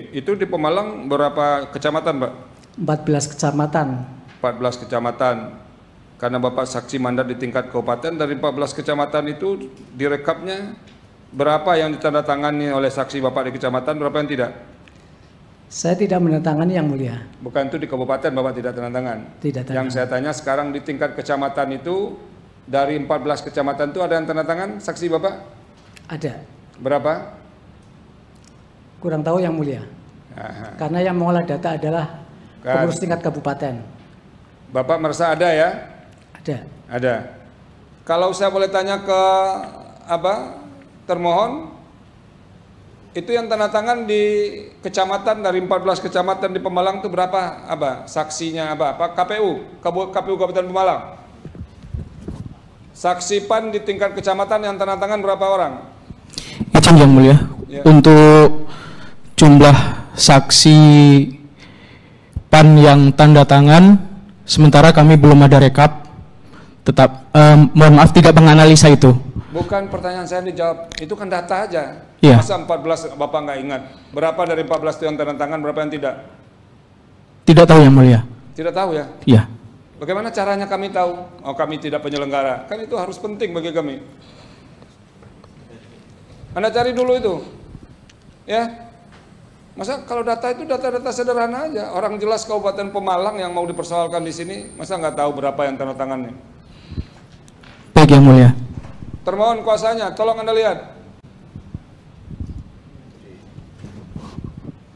Itu di Pemalang berapa kecamatan, Pak? 14 kecamatan. 14 kecamatan. Karena Bapak saksi mandat di tingkat kabupaten, dari 14 kecamatan itu direkapnya berapa yang ditandatangani oleh saksi Bapak di kecamatan, berapa yang tidak? Saya tidak menandatangani yang mulia. Bukan, itu di kabupaten Bapak tidak tandatangan. Tidak. Yang saya tanya sekarang di tingkat kecamatan itu, dari 14 kecamatan itu ada yang tanda tangan saksi Bapak? Ada. Berapa? Kurang tahu yang mulia. Karena yang mengolah data adalah pengurus tingkat kabupaten. Bapak merasa ada ya? Ada. Kalau saya boleh tanya ke termohon, itu yang tanda tangan di kecamatan dari 14 kecamatan di Pemalang itu berapa? Saksinya KPU Kabupaten Pemalang. Saksi PAN di tingkat kecamatan yang tanda tangan berapa orang? Izin yang mulia, untuk jumlah saksi PAN yang tanda tangan, sementara kami belum ada rekap, tetap mohon maaf tidak menganalisa itu. Bukan pertanyaan saya dijawab, itu kan data aja. Masa 14 Bapak nggak ingat? Berapa dari 14 itu yang tanda tangan, berapa yang tidak? Tidak tahu yang mulia. Tidak tahu ya? Iya. Bagaimana caranya kami tahu? Oh, kami tidak penyelenggara. Kan itu harus penting bagi kami. Anda cari dulu itu. Ya. Masa kalau data itu data-data sederhana aja. Orang jelas Kabupaten Pemalang yang mau dipersoalkan di sini, masa nggak tahu berapa yang tanda tangannya? Baik Yang Mulia. Termohon kuasanya, tolong Anda lihat.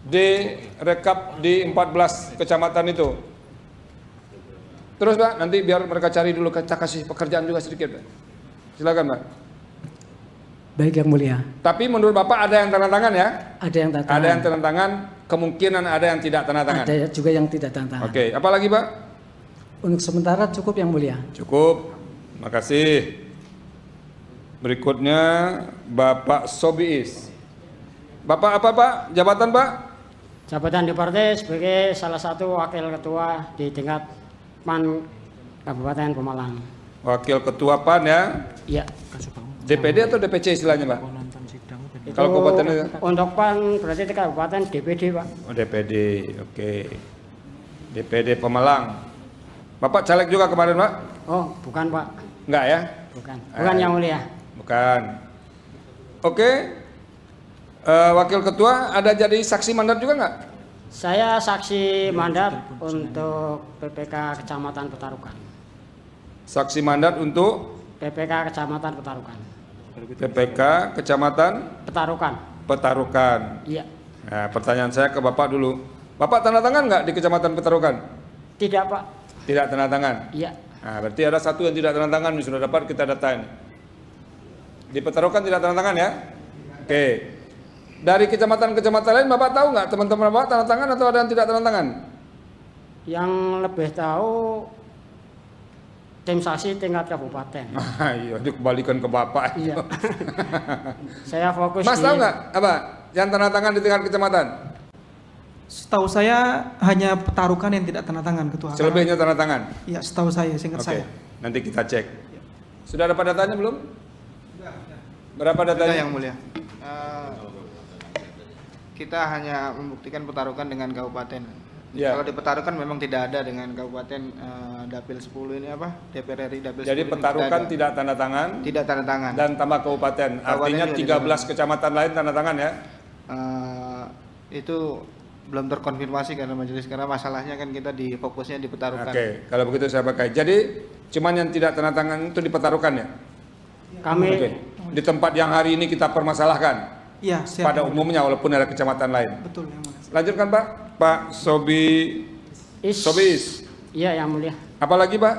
Di rekap di 14 kecamatan itu. Terus Pak, nanti biar mereka cari dulu, kita kasih pekerjaan juga sedikit Pak. Silakan Pak. Baik Yang Mulia. Tapi menurut Bapak ada yang tanda tangan ya? Ada yang tanda tangan. Ada yang tanda tangan, kemungkinan ada yang tidak tanda tangan. Ada juga yang tidak tanda tangan. Oke, apalagi Pak? Untuk sementara cukup Yang Mulia. Cukup, makasih. Berikutnya Bapak Sobiis. Bapak apa Pak? Jabatan Pak? Jabatan di partai sebagai salah satu wakil ketua di tingkat PAN Kabupaten Pemalang. Wakil ketua PAN ya? Iya. DPD atau DPC istilahnya Pak? Itu kalau kabupaten itu? Untuk PAN berarti di kabupaten DPD Pak. Oh DPD, oke. DPD Pemalang. Bapak caleg juga kemarin Pak? Oh bukan Pak. Enggak ya? Bukan. Bukan Yang Mulia. Bukan. Oke. Wakil ketua ada jadi saksi mandat juga nggak? Saya saksi mandat untuk PPK Kecamatan Petarukan. Saksi mandat untuk PPK Kecamatan Petarukan. PPK Kecamatan Petarukan. Petarukan. Iya. Nah, pertanyaan saya ke Bapak dulu. Bapak tanda tangan nggak di Kecamatan Petarukan? Tidak Pak. Tidak tanda tangan? Iya. Nah, berarti ada satu yang tidak tanda tangan, sudah dapat kita datain. Di Petarukan tidak tanda tangan ya? Oke. Dari kecamatan-kecamatan lain Bapak tahu nggak teman-teman Bapak tanda tangan atau ada yang tidak tanda tangan? Yang lebih tahu tim saksi tingkat kabupaten. Iya, dikembalikan ke Bapak. Iya. Saya fokus. Mas tahu nggak apa yang tanda tangan di tingkat kecamatan? Setahu saya hanya Petarukan yang tidak tanda tangan ketua. Selebihnya tanda tangan? Iya, setahu saya, seingat saya. Nanti kita cek. Sudah dapat datanya belum? Berapa datanya? Yang Mulia. Kita hanya membuktikan Petarukan dengan kabupaten. Ya. Kalau di Petarukan memang tidak ada dengan kabupaten Dapil 10 ini apa? DPR RI Dapil 10. Jadi Petarukan tidak tanda tangan? Tidak tanda tangan. Dan tambah kabupaten. Artinya 13 kecamatan lain tanda tangan ya? Itu belum terkonfirmasi karena majelis, karena masalahnya kan kita di fokusnya di Petarukan. Oke, kalau begitu saya pakai. Jadi cuman yang tidak tanda tangan itu di Petarukan ya? Kami di tempat yang hari ini kita permasalahkan. Iya, siap. Pada umumnya walaupun ada kecamatan lain. Betul Yang Mulia. Lanjutkan Pak. Pak Sobiis. Iya Yang Mulia. Apalagi Pak?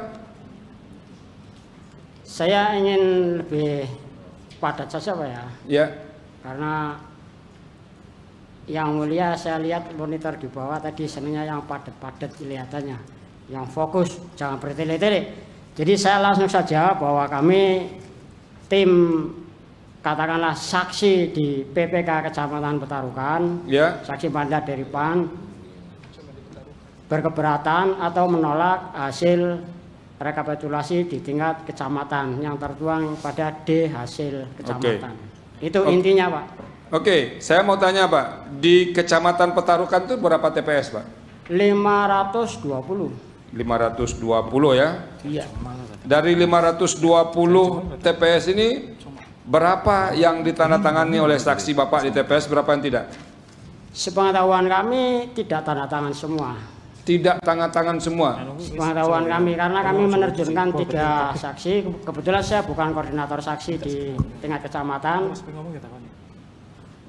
Saya ingin lebih padat saja Pak ya. Ya. Karena Yang Mulia saya lihat monitor di bawah tadi senangnya yang padat-padat kelihatannya, yang fokus, jangan bertele-tele. Jadi saya langsung saja bahwa kami tim katakanlah saksi di PPK Kecamatan Petarukan, ya. Saksi mandat dari PAN, berkeberatan atau menolak hasil rekapitulasi di tingkat kecamatan yang tertuang pada D hasil kecamatan. Itu intinya Pak. Oke, saya mau tanya Pak, di Kecamatan Petarukan itu berapa TPS Pak? 520. 520 ya? Iya. Dari 520 TPS ini berapa yang ditandatangani oleh saksi Bapak di TPS, berapa yang tidak? Sepengetahuan kami tidak tanda tangan semua. Tidak tanda tangan semua? Sepengetahuan kami, karena kami menerjunkan 3 saksi. Kebetulan saya bukan koordinator saksi di tingkat kecamatan.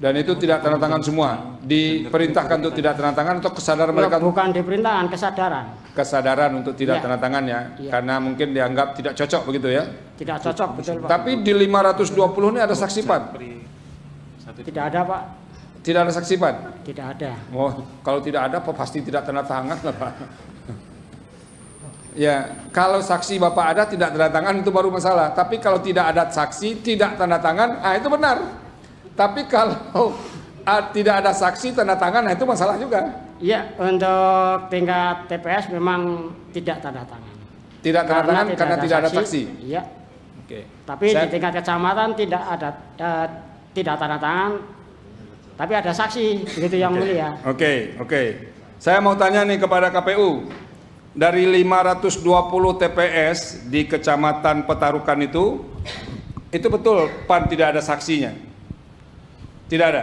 Dan itu tidak tanda tangan semua? Diperintahkan untuk tidak tanda tangan atau kesadaran mereka? Bukan diperintahkan, kesadaran. Kesadaran untuk tidak Ya. tanda tangan ya? Ya. Karena mungkin dianggap tidak cocok begitu ya? Tidak cocok, betul Pak. Tapi di 520 ini ada saksi PAN? Tidak ada Pak. Tidak ada saksi PAN? Tidak ada. Oh, kalau tidak ada pasti tidak tanda tangan lah Pak. Ya, kalau saksi Bapak ada tidak tanda tangan itu baru masalah. Tapi kalau tidak ada saksi, tidak tanda tangan, itu benar. Tapi kalau tidak ada saksi tanda tangan, itu masalah juga. Iya, untuk tingkat TPS memang tidak tanda tangan. Tidak tanda tangan karena tidak ada saksi. Iya. Oke. Tapi di tingkat kecamatan tidak ada tidak tanda tangan, tapi ada saksi, begitu Yang Mulia. Oke. Saya mau tanya nih kepada KPU. dari 520 TPS di Kecamatan Petarukan itu betul PAN tidak ada saksinya? Tidak ada?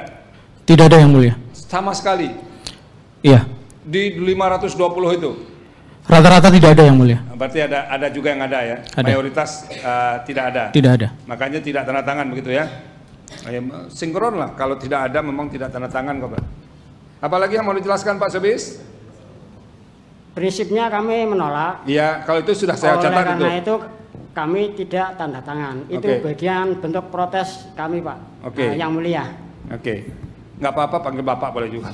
Tidak ada yang mulia. Sama sekali? Iya. Di 520 itu? Rata-rata tidak ada yang mulia. Berarti ada juga yang ada ya? Ada. Mayoritas tidak ada? Tidak ada. Makanya tidak tanda tangan begitu ya? Sinkron lah, kalau tidak ada memang tidak tanda tangan kok Pak. Apalagi yang mau dijelaskan Pak Subis? Prinsipnya kami menolak. Iya, kalau itu sudah saya catat itu. Karena itu kami tidak tanda tangan. Itu bagian bentuk protes kami Pak. Yang mulia. Nggak apa-apa panggil Bapak boleh juga.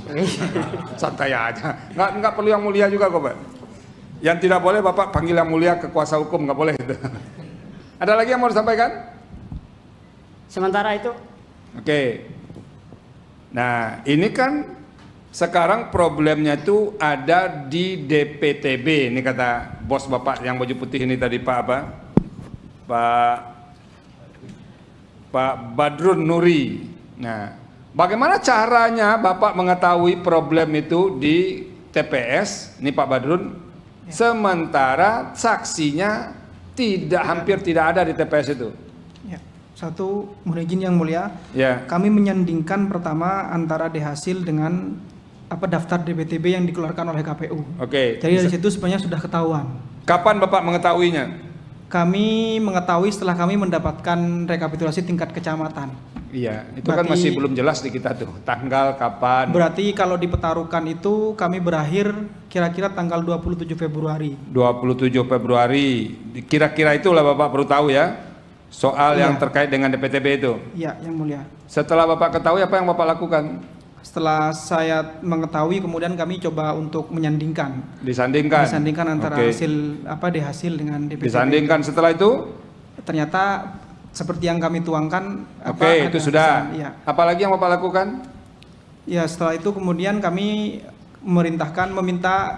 Santai aja. Nggak perlu yang mulia juga kok Pak. Yang tidak boleh Bapak panggil yang mulia ke kuasa hukum, nggak boleh itu. Ada lagi yang mau disampaikan? Sementara itu. Nah, ini kan sekarang problemnya itu ada di DPTB. Ini kata bos Bapak yang baju putih ini tadi Pak apa? Pak Badrun Nuri. Nah, bagaimana caranya Bapak mengetahui problem itu di TPS? Ini Pak Badrun. Sementara saksinya hampir tidak ada di TPS itu. Satu, mohon izin yang mulia, kami menyandingkan pertama antara hasil dengan daftar DPTB yang dikeluarkan oleh KPU. Jadi dari situ sebenarnya sudah ketahuan. Kapan Bapak mengetahuinya? Kami mengetahui setelah kami mendapatkan rekapitulasi tingkat kecamatan. Iya, itu berarti, kan masih belum jelas di kita tuh, tanggal kapan. Berarti kalau di Petarukan itu kami berakhir kira-kira tanggal 27 Februari. 27 Februari, kira-kira itulah Bapak perlu tahu ya. Soal yang terkait dengan DPTB itu. Iya, yang mulia. Setelah Bapak ketahui apa yang Bapak lakukan? Setelah saya mengetahui kemudian kami coba untuk menyandingkan. Disandingkan antara hasil dengan DPTB. Disandingkan setelah itu? Ternyata seperti yang kami tuangkan. Itu sudah. Apalagi yang Bapak lakukan? Ya, setelah itu kemudian kami meminta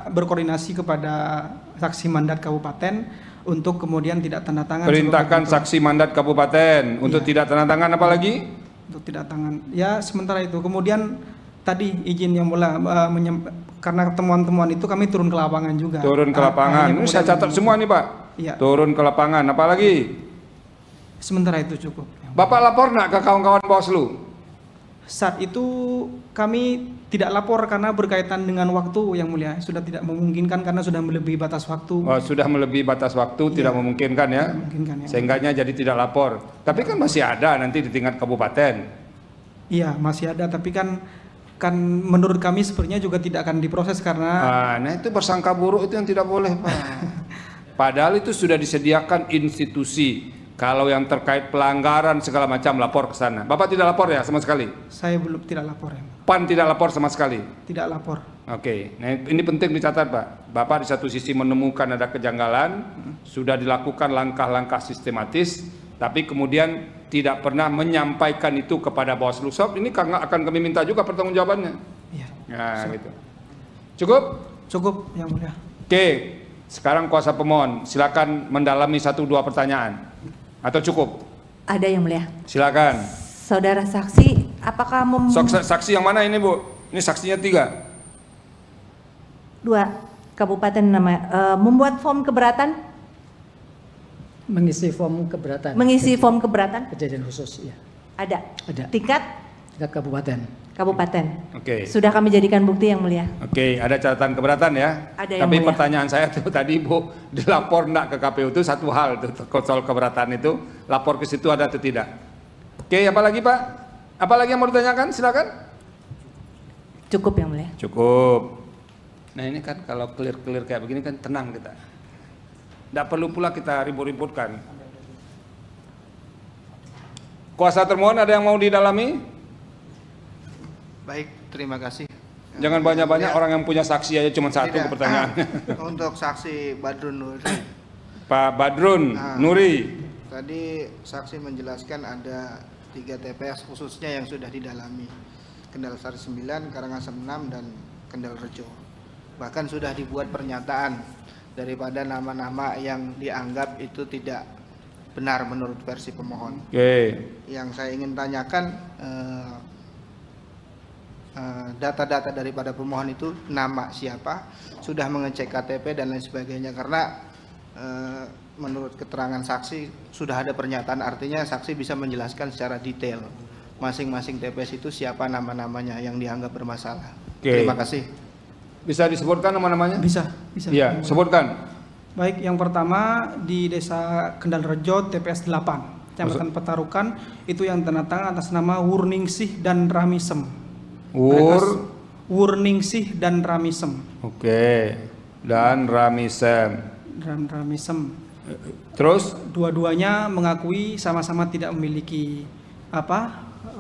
berkoordinasi kepada saksi mandat kabupaten untuk kemudian tidak tanda tangan. Perintahkan saksi mandat kabupaten untuk tidak tanda tangan, apalagi? Untuk tidak tangan. Ya, sementara itu. Kemudian tadi izin yang mulia, karena temuan-temuan itu kami turun ke lapangan juga. Turun ke lapangan. Ini saya catat semua nih Pak. Iya. Turun ke lapangan, apalagi? Sementara itu cukup. Bapak lapor nggak ke kawan-kawan Bawaslu? Saat itu kami tidak lapor karena berkaitan dengan waktu yang mulia, sudah tidak memungkinkan karena sudah melebihi batas waktu. Sudah melebihi batas waktu, tidak memungkinkan ya? Sehingganya jadi tidak lapor. Tapi kan masih ada nanti di tingkat kabupaten. Iya, masih ada, tapi kan menurut kami sepertinya juga tidak akan diproses karena. Nah itu bersangka buruk itu yang tidak boleh Pak. Padahal itu sudah disediakan institusi. Kalau yang terkait pelanggaran segala macam lapor ke sana. Bapak tidak lapor ya sama sekali? Saya tidak lapor ya. PAN tidak lapor sama sekali? Tidak lapor. Nah ini penting dicatat Pak. Bapak di satu sisi menemukan ada kejanggalan, sudah dilakukan langkah-langkah sistematis, tapi kemudian tidak pernah menyampaikan itu kepada Bawaslu. Ini akan kami minta juga pertanggungjawabannya. Iya. Nah gitu. Cukup? Cukup yang mulia. Sekarang kuasa pemohon silakan mendalami 1-2 pertanyaan. Atau cukup? Ada yang mulia. Silakan. Saudara saksi, apakah saksi yang mana ini Bu? Ini saksinya 3. 2 kabupaten membuat form keberatan? Mengisi form keberatan. Mengisi form keberatan? Kejadian khusus, ya. Ada. Tingkat kabupaten. Sudah kami jadikan bukti yang mulia. Ada catatan keberatan ya. Ada. Tapi pertanyaan saya tuh tadi Bu, dilapor enggak ke KPU itu satu hal tuh, soal keberatan itu, lapor ke situ ada atau tidak. Apalagi Pak? Apalagi yang mau ditanyakan? Silakan. Cukup yang mulia. Cukup. Nah ini kan kalau clear kayak begini kan tenang kita. Tidak perlu pula kita ribut-ributkan. Kuasa termohon ada yang mau didalami? Baik, terima kasih. Jangan banyak-banyak orang yang punya saksi aja cuma satu pertanyaannya. Untuk saksi Badrun Nuri. Pak Badrun Nuri. Tadi saksi menjelaskan ada 3 TPS khususnya yang sudah didalami. Kendal Sari 9, Karangasem 6, dan Kendal Rejo. Bahkan sudah dibuat pernyataan daripada nama-nama yang dianggap itu tidak benar menurut versi pemohon. Yang saya ingin tanyakan, data-data daripada pemohon itu nama siapa, sudah mengecek KTP dan lain sebagainya, karena menurut keterangan saksi sudah ada pernyataan, artinya saksi bisa menjelaskan secara detail masing-masing TPS itu siapa nama-namanya yang dianggap bermasalah. Terima kasih. Bisa disebutkan nama-namanya? Bisa. Iya, sebutkan. Baik, yang pertama di Desa Kendalrejo TPS 8, Kecamatan Petarukan, itu yang tanda tangan atas nama Wurningsih dan Ramisem. Wurningsih dan Ramisem. Oke. Dan Ramisem. Terus dua-duanya mengakui sama-sama tidak memiliki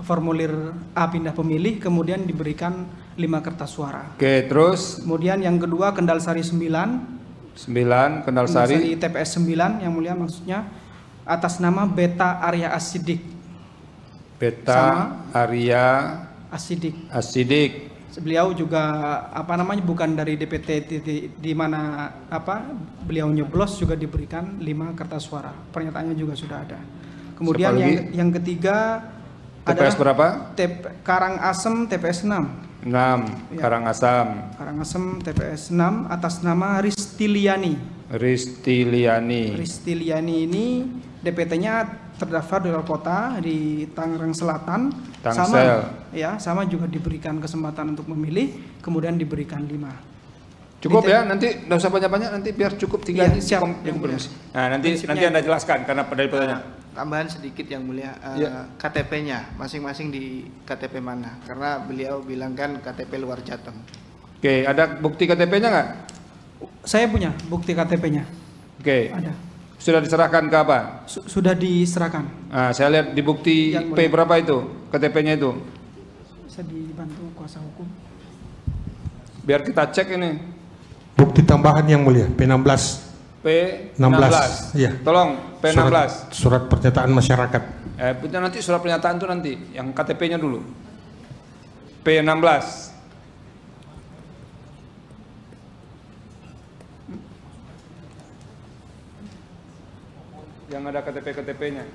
formulir A pindah pemilih, kemudian diberikan 5 kertas suara. Oke, terus kemudian yang kedua Kendalsari 9 Kendalsari TPS 9 yang mulia, maksudnya atas nama Beta Arya Asidik. Arya Asidik. Beliau juga bukan dari DPT di mana beliau nyoblos, juga diberikan 5 kertas suara. Pernyataannya juga sudah ada. Kemudian yang ketiga TPS berapa? Karangasem TPS 6. Ya. Karangasem TPS 6 atas nama Ristiliani ini DPT-nya terdaftar di luar kota di Tangerang Selatan. Sama juga diberikan kesempatan untuk memilih, kemudian diberikan 5. Cukup ya, nanti nggak usah banyak-banyak, nanti biar cukup 3 ini. Siap. Nah, nanti Anda jelaskan karena dari pertanyaan. Tambahan sedikit yang mulia, KTP-nya masing-masing di KTP mana? Karena beliau bilang kan KTP luar Jateng. Oke, ada bukti KTP-nya nggak? Saya punya bukti KTP-nya. Oke. Ada. Sudah diserahkan ke apa? Sudah diserahkan. Nah, saya lihat di bukti P berapa itu KTP-nya itu? Bisa dibantu kuasa hukum. Biar kita cek ini. Bukti tambahan yang mulia P16. P16. Iya. Tolong P16. Surat pernyataan masyarakat. Nanti surat pernyataan itu nanti yang KTP-nya dulu. P16. Yang ada KTP-KTP-nya.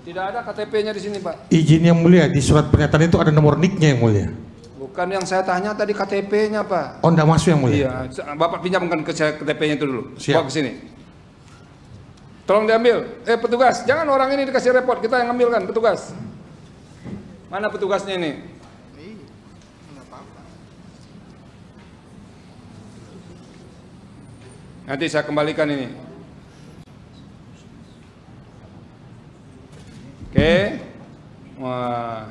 Tidak ada KTP-nya di sini, Pak. Izin yang mulia, di surat pernyataan itu ada nomor NIK-nya yang mulia. Bukan yang saya tanya tadi KTP-nya, Pak. Oh, enggak masuk yang mulia. Iya, Bapak pinjamkan ke saya KTP-nya itu dulu. Siap. Bawa ke sini. Tolong diambil. Petugas, jangan orang ini dikasih repot, kita yang ambilkan, petugas. Mana petugasnya ini? Nanti saya kembalikan ini. Oke. Wah.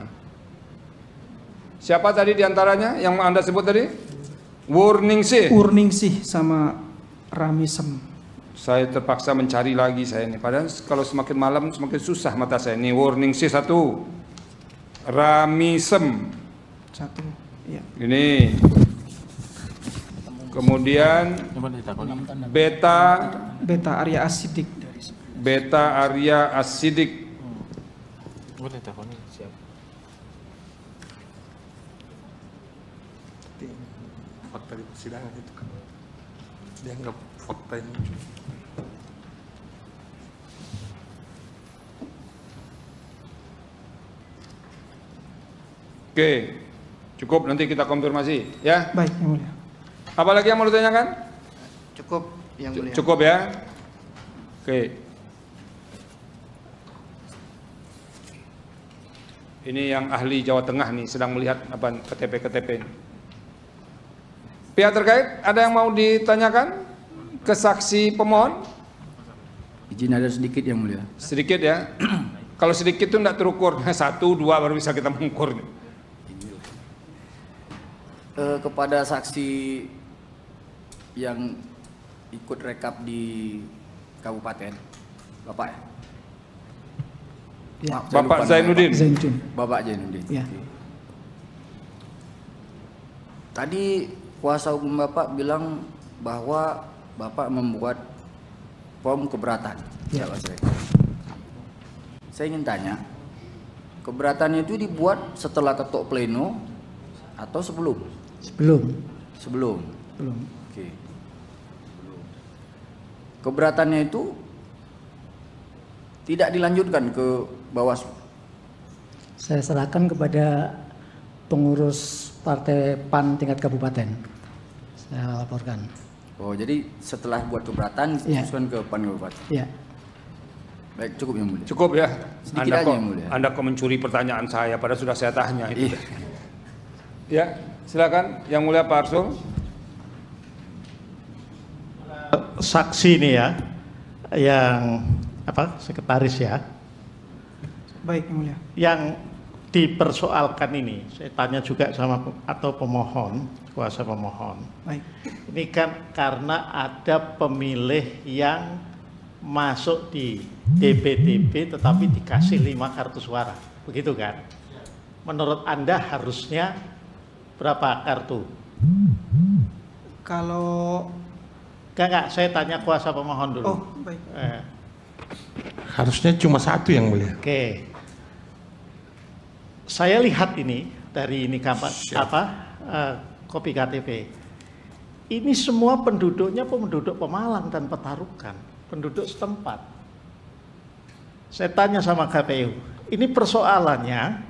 Siapa tadi diantaranya yang Anda sebut tadi? Wurningsih sama Ramisem. Saya terpaksa mencari lagi saya ini. Padahal kalau semakin malam semakin susah mata saya ini. Wurningsih 1, Ramisem 1. Ya. Ini. Kemudian Beta Arya Asidik. Beta Arya Asidik. Fakta di persidangan itu kan dianggap fakta ini. Oke, cukup, nanti kita konfirmasi ya. Baik, yang mulia. Apalagi yang mau ditanyakan? Cukup, yang mulia. Cukup ya. Oke. Ini yang ahli Jawa Tengah nih sedang melihat apa KTP ini. Pihak terkait ada yang mau ditanyakan ke saksi pemohon? Izin ada sedikit yang mulia. Sedikit ya. Kalau sedikit itu tidak terukur, 1, 2 baru bisa kita mengukur. Kepada saksi yang ikut rekap di kabupaten, Bapak ya? Ya. Bapak Zainuddin. Bapak Zainuddin. Ya. Tadi kuasa hukum Bapak bilang bahwa Bapak membuat form keberatan. Ya. Saya ingin tanya, Keberatannya itu dibuat setelah ketok pleno atau sebelum? Sebelum. Sebelum. Belum. Oke. Keberatannya itu tidak dilanjutkan ke Bawaslu. Saya serahkan kepada pengurus Partai PAN tingkat kabupaten. Saya laporkan. Oh, jadi setelah buat keberatan diputuskan ke PAN kabupaten. Iya. Baik, cukup Yang Mulia. Cukup ya. Sedikit aja Yang Mulia. Anda kok mencuri pertanyaan saya, padahal sudah saya tanya itu. Ya, silakan Yang Mulia Pak Arsul. Saksi ini ya, yang apa, sekretaris ya. Baik, Yang Mulia. Yang dipersoalkan ini, saya tanya juga sama atau pemohon, kuasa pemohon. Baik. Ini kan karena ada pemilih yang masuk di DPTP tetapi dikasih 5 kartu suara, begitu kan? Menurut Anda harusnya berapa kartu? Kalau enggak, saya tanya kuasa pemohon dulu. Oh, baik. Harusnya cuma 1 Yang Mulia. Oke. Saya lihat ini dari ini kopi KTP. Ini semua penduduknya penduduk Pemalang dan Petarukan, penduduk setempat. Saya tanya sama KPU, ini persoalannya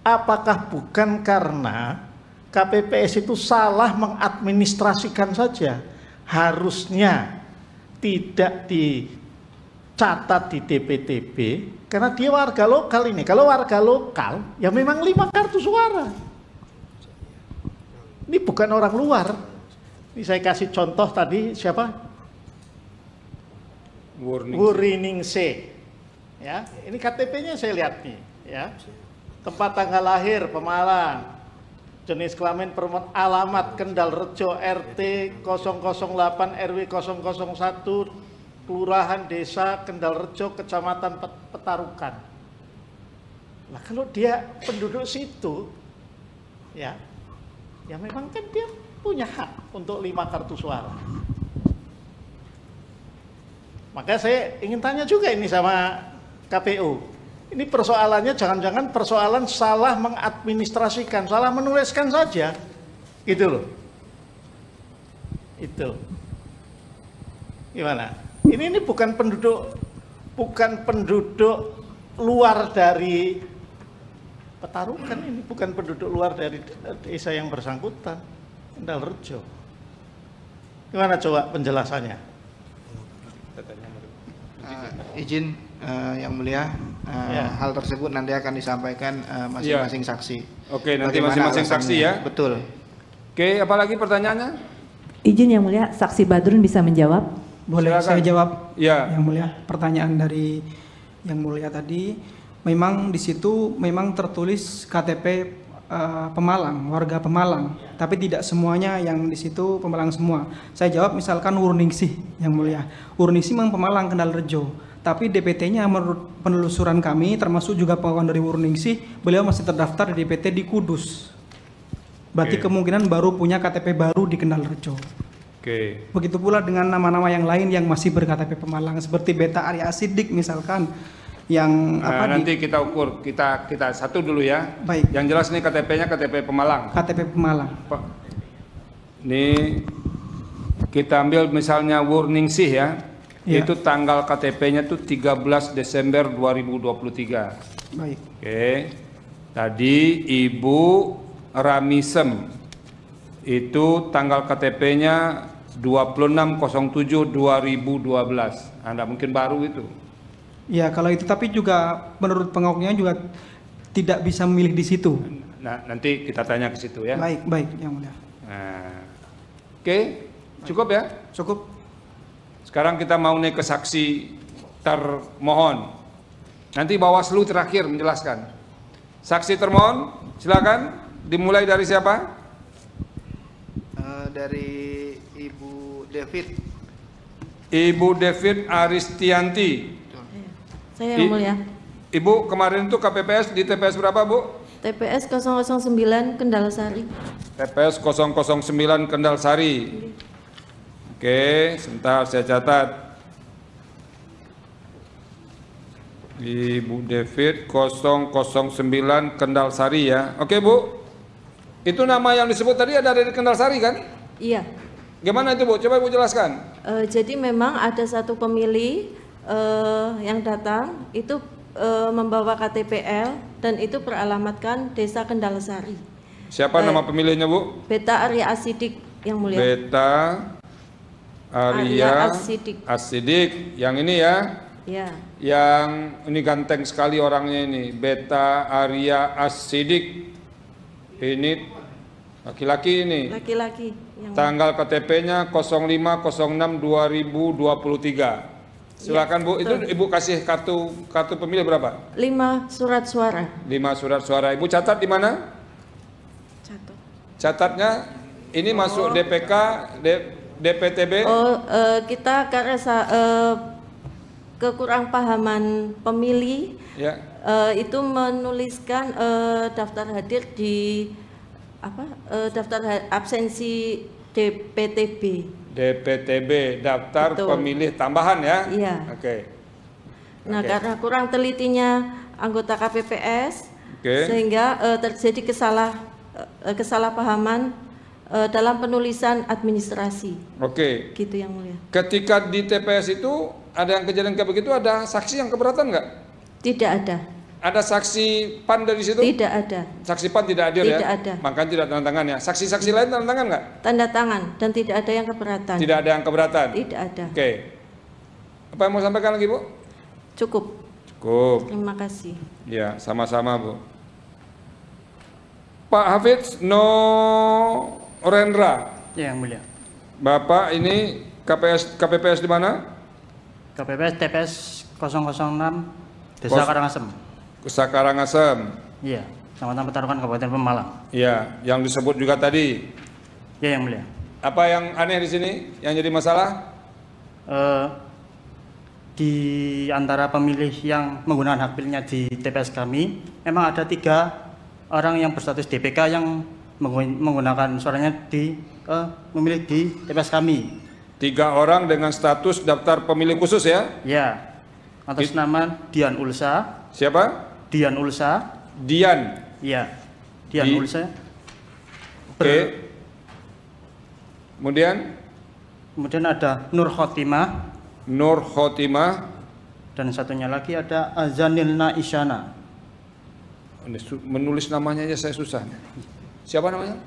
apakah bukan karena KPPS itu salah mengadministrasikan saja? Harusnya tidak dicatat di DPTP karena dia warga lokal ini. Kalau warga lokal ya memang 5 kartu suara. Ini bukan orang luar. Ini saya kasih contoh tadi siapa? Wurining C. Ya, ini KTP-nya saya lihat nih, ya. Tempat tanggal lahir Pemalang. Jenis kelamin perempuan, alamat Kendal Rejo, RT 008 RW 001, Kelurahan Desa Kendal Rejo, Kecamatan Petarukan. Nah, kalau dia penduduk situ, ya memang kan dia punya hak untuk 5 kartu suara. Maka saya ingin tanya juga ini sama KPU. Ini persoalannya jangan-jangan persoalan salah mengadministrasikan, salah menuliskan saja, gitu loh. Itu. Gimana? Ini bukan penduduk luar dari Petarukan, ini bukan penduduk luar dari desa yang bersangkutan, Kendal Rejo. Gimana coba penjelasannya? Izin Yang Mulia, hal tersebut nanti akan disampaikan masing-masing saksi. Oke, nanti masing-masing saksi ya. Betul. Oke, apalagi pertanyaannya? Izin Yang Mulia, saksi Badrun bisa menjawab. Boleh saya jawab? Ya. Yang Mulia, pertanyaan dari Yang Mulia tadi, memang di situ memang tertulis KTP Pemalang, warga Pemalang, tapi tidak semuanya yang di situ Pemalang semua. Saya jawab misalkan Wurningsih, Yang Mulia. Wurningsih memang Pemalang, Kendal Rejo, tapi DPT-nya menurut penelusuran kami, termasuk juga pengakuan dari Wurningsih, beliau masih terdaftar di DPT di Kudus. Berarti kemungkinan baru punya KTP baru di Kendal Rejo. Begitu pula dengan nama-nama yang lain yang masih berKTP Pemalang, seperti Beta Arya Sidik misalkan. Yang nanti kita ukur, kita satu dulu ya. Baik. Yang jelas nih KTP-nya KTP Pemalang. KTP Pemalang. Ini kita ambil misalnya Wurningsih ya. Ya. Itu tanggal KTP-nya tuh 13 Desember 2023. Baik. Oke. Tadi Ibu Ramisem itu tanggal KTP-nya 26/07/2012. Anda mungkin baru itu. Ya, kalau itu, tapi juga menurut pengakuannya juga tidak bisa memilih di situ. Nah, nanti kita tanya ke situ ya. Baik, baik, Yang Mulia. Nah, oke, cukup ya? Cukup. Sekarang kita mau naik ke saksi termohon. Nanti Bawaslu terakhir menjelaskan. Saksi termohon, silakan. Dimulai dari siapa? Dari Ibu David. Ibu David Aristianti. Saya Yang Mulia. Ibu kemarin itu KPPS di TPS berapa, Bu? TPS 009 Kendal Sari. TPS 009 Kendal Sari. Oke, sebentar saya catat. Ibu David 009 Kendal Sari ya. Oke Bu, itu nama yang disebut tadi ada dari Kendal Sari kan? Iya. Gimana itu Bu? Coba Ibu jelaskan. Jadi memang ada satu pemilih yang datang itu membawa KTPL dan itu beralamatkan Desa Kendal Sari. Siapa nama pemilihnya Bu? Beta Arya Asidik yang mulia. Beta Arya Asidik. Asidik. Yang ini ya? Ya. Yang ini ganteng sekali orangnya ini. Beta Arya Asidik. Ini laki-laki ini. Laki-laki. Tanggal KTP-nya 05/06/2023. Silakan Bu, itu Ibu kasih kartu pemilih berapa? 5 surat suara. 5 surat suara. Ibu catat di mana? Catatnya ini masuk DPK, DPTB. Kita karena kekurangpahaman pemilih ya. Itu menuliskan daftar hadir di daftar absensi DPTB. DPTB, daftar pemilih tambahan ya? Iya. Oke. Nah, karena kurang telitinya anggota KPPS, Oke. sehingga terjadi kesalahpahaman dalam penulisan administrasi. Oke. Gitu yang mulia. Ketika di TPS itu ada yang kejadian kayak begitu, ada saksi yang keberatan nggak? Tidak ada. Ada saksi PAN dari situ? Tidak ada. Saksi PAN tidak hadir ya? Tidak ada. Makanya tidak tanda tangan ya. Saksi-saksi lain tanda tangan nggak? Tanda tangan dan tidak ada yang keberatan. Tidak ada yang keberatan? Tidak ada. Oke. Apa yang mau sampaikan lagi Bu? Cukup. Cukup. Terima kasih. Ya, sama-sama Bu. Pak Hafidz Norendra. Ya, yang mulia. Bapak ini KPPS di mana? KPPS TPS 006 Desa Karangasem. Desa Karangasem. Iya, Kecamatan Petarukan Kabupaten Pemalang. Iya, yang disebut juga tadi. Ya, yang mulia. Apa yang aneh di sini? Yang jadi masalah? Di antara pemilih yang menggunakan hak pilihnya di TPS kami, memang ada 3 orang yang berstatus DPK yang menggunakan suaranya memilih di TPS kami. 3 orang dengan status daftar pemilih khusus ya? Ya, atas nama Dian Ulsa. Siapa? Dian Ulsa. Dian? Iya, Dian Ulsa. Oke. Kemudian ada Nur Khotimah. Nur Khotimah. Dan satunya lagi ada Azanilna Isyana. Menulis namanya aja saya susah. Siapa namanya?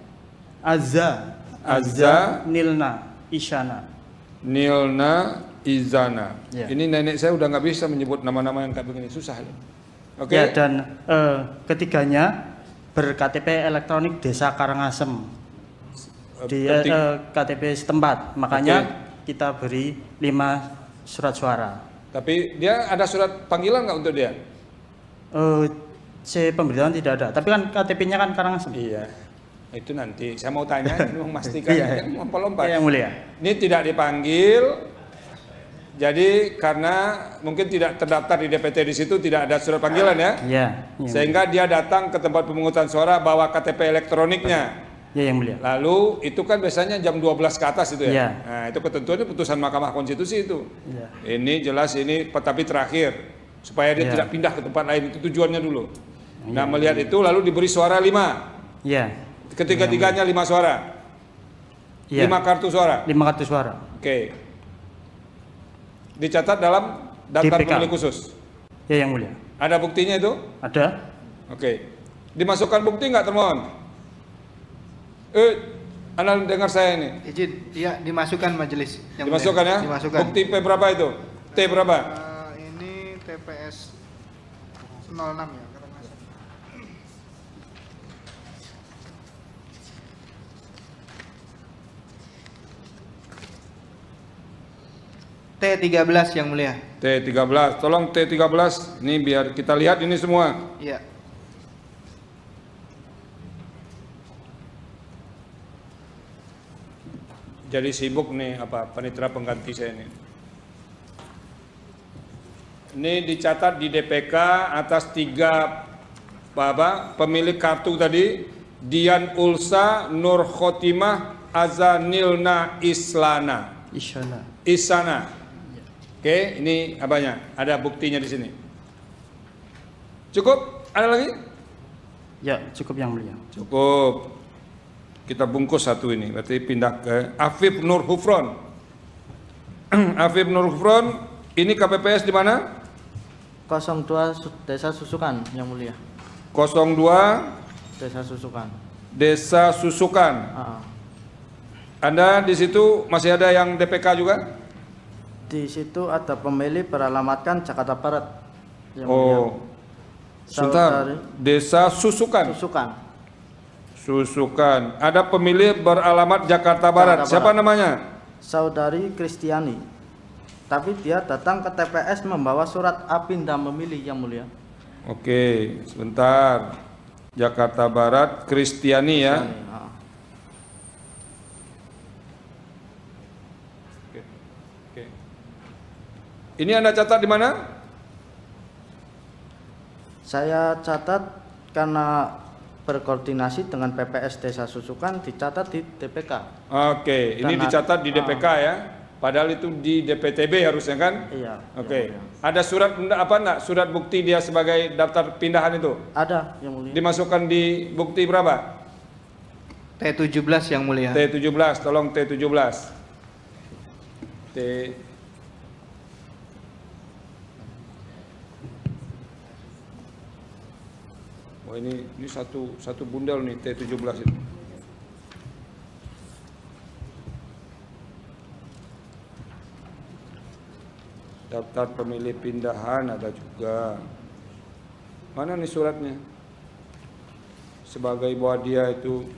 Azza Nilna Isyana. Nilna Izana. Ya. Ini nenek saya udah nggak bisa menyebut nama-nama yang kayak begini, susah. Oke. Ya, dan ketiganya ber-KTP elektronik Desa Karangasem di KTP setempat. Makanya kita beri 5 surat suara. Tapi dia ada surat panggilan nggak untuk dia? Pemberitahuan tidak ada. Tapi kan KTP-nya kan Karangasem. Iya. Itu nanti saya mau tanya, memastikan Iya. kan lompat-lompat. Yang mulia. Ini tidak dipanggil. Jadi karena mungkin tidak terdaftar di DPT di situ, tidak ada surat panggilan ya. Iya. Sehingga dia datang ke tempat pemungutan suara bawa KTP elektroniknya. Ya, yang mulia. Lalu itu kan biasanya jam 12 ke atas itu ya. Iya. Nah, itu ketentuannya putusan Mahkamah Konstitusi itu. Iya. Ini jelas ini tapi terakhir supaya dia Iya. tidak pindah ke tempat lain, itu tujuannya dulu. Nah, melihat itu lalu diberi suara 5. Iya. Ketiga-tiganya 5 suara. Iya. 5 kartu suara. 5 kartu suara. Oke. Dicatat dalam daftar DPK. pemilih khusus. Ya, yang mulia. Ada buktinya itu? Ada. Oke. Dimasukkan bukti nggak termohon? Anda dengar saya ini? Izin, ya dimasukkan majelis. Yang Dimasukkan mulia. ya? Dimasukkan. Bukti P berapa itu? T berapa? Ini TPS 06 ya. T13 yang mulia. T13. Tolong T13. Ini biar kita lihat ini semua. Iya. Jadi sibuk nih panitera pengganti saya ini. Ini dicatat di DPK atas 3 pemilik kartu tadi, Dian Ulsa, Nur Khotimah, Azanilna Isyana. Oke, ini apanya? Ada buktinya di sini. Cukup? Ada lagi? Ya, cukup yang mulia. Cukup. Kita bungkus satu ini, berarti pindah ke Afif Nur Hufron. Afif Nur Hufron, ini KPPS di mana? 02 Desa Susukan yang mulia. 02 Desa Susukan. Desa Susukan. Anda di situ masih ada yang DPK juga? Di situ ada pemilih beralamatkan Jakarta Barat. Yang mulia. Sebentar. Desa Susukan. Susukan. Ada pemilih beralamat Jakarta Barat. Siapa namanya? Saudari Kristiani. Tapi dia datang ke TPS membawa surat apindah memilih yang mulia. Oke, sebentar. Jakarta Barat, Kristiani ya. Oke. Ini Anda catat di mana? Saya catat karena berkoordinasi dengan PPS Desa Susukan, dicatat di DPK. Oke, ini dicatat di DPK ya. Padahal itu di DPTB harusnya kan? Iya. Oke. Ada surat apa enggak? Surat bukti dia sebagai daftar pindahan itu? Ada yang mulia. Dimasukkan di bukti berapa? T17 yang mulia. T17, tolong T17. Oh ini satu bundel nih T17 itu. Daftar pemilih pindahan ada juga. Mana nih suratnya? Sebagai bahwa dia itu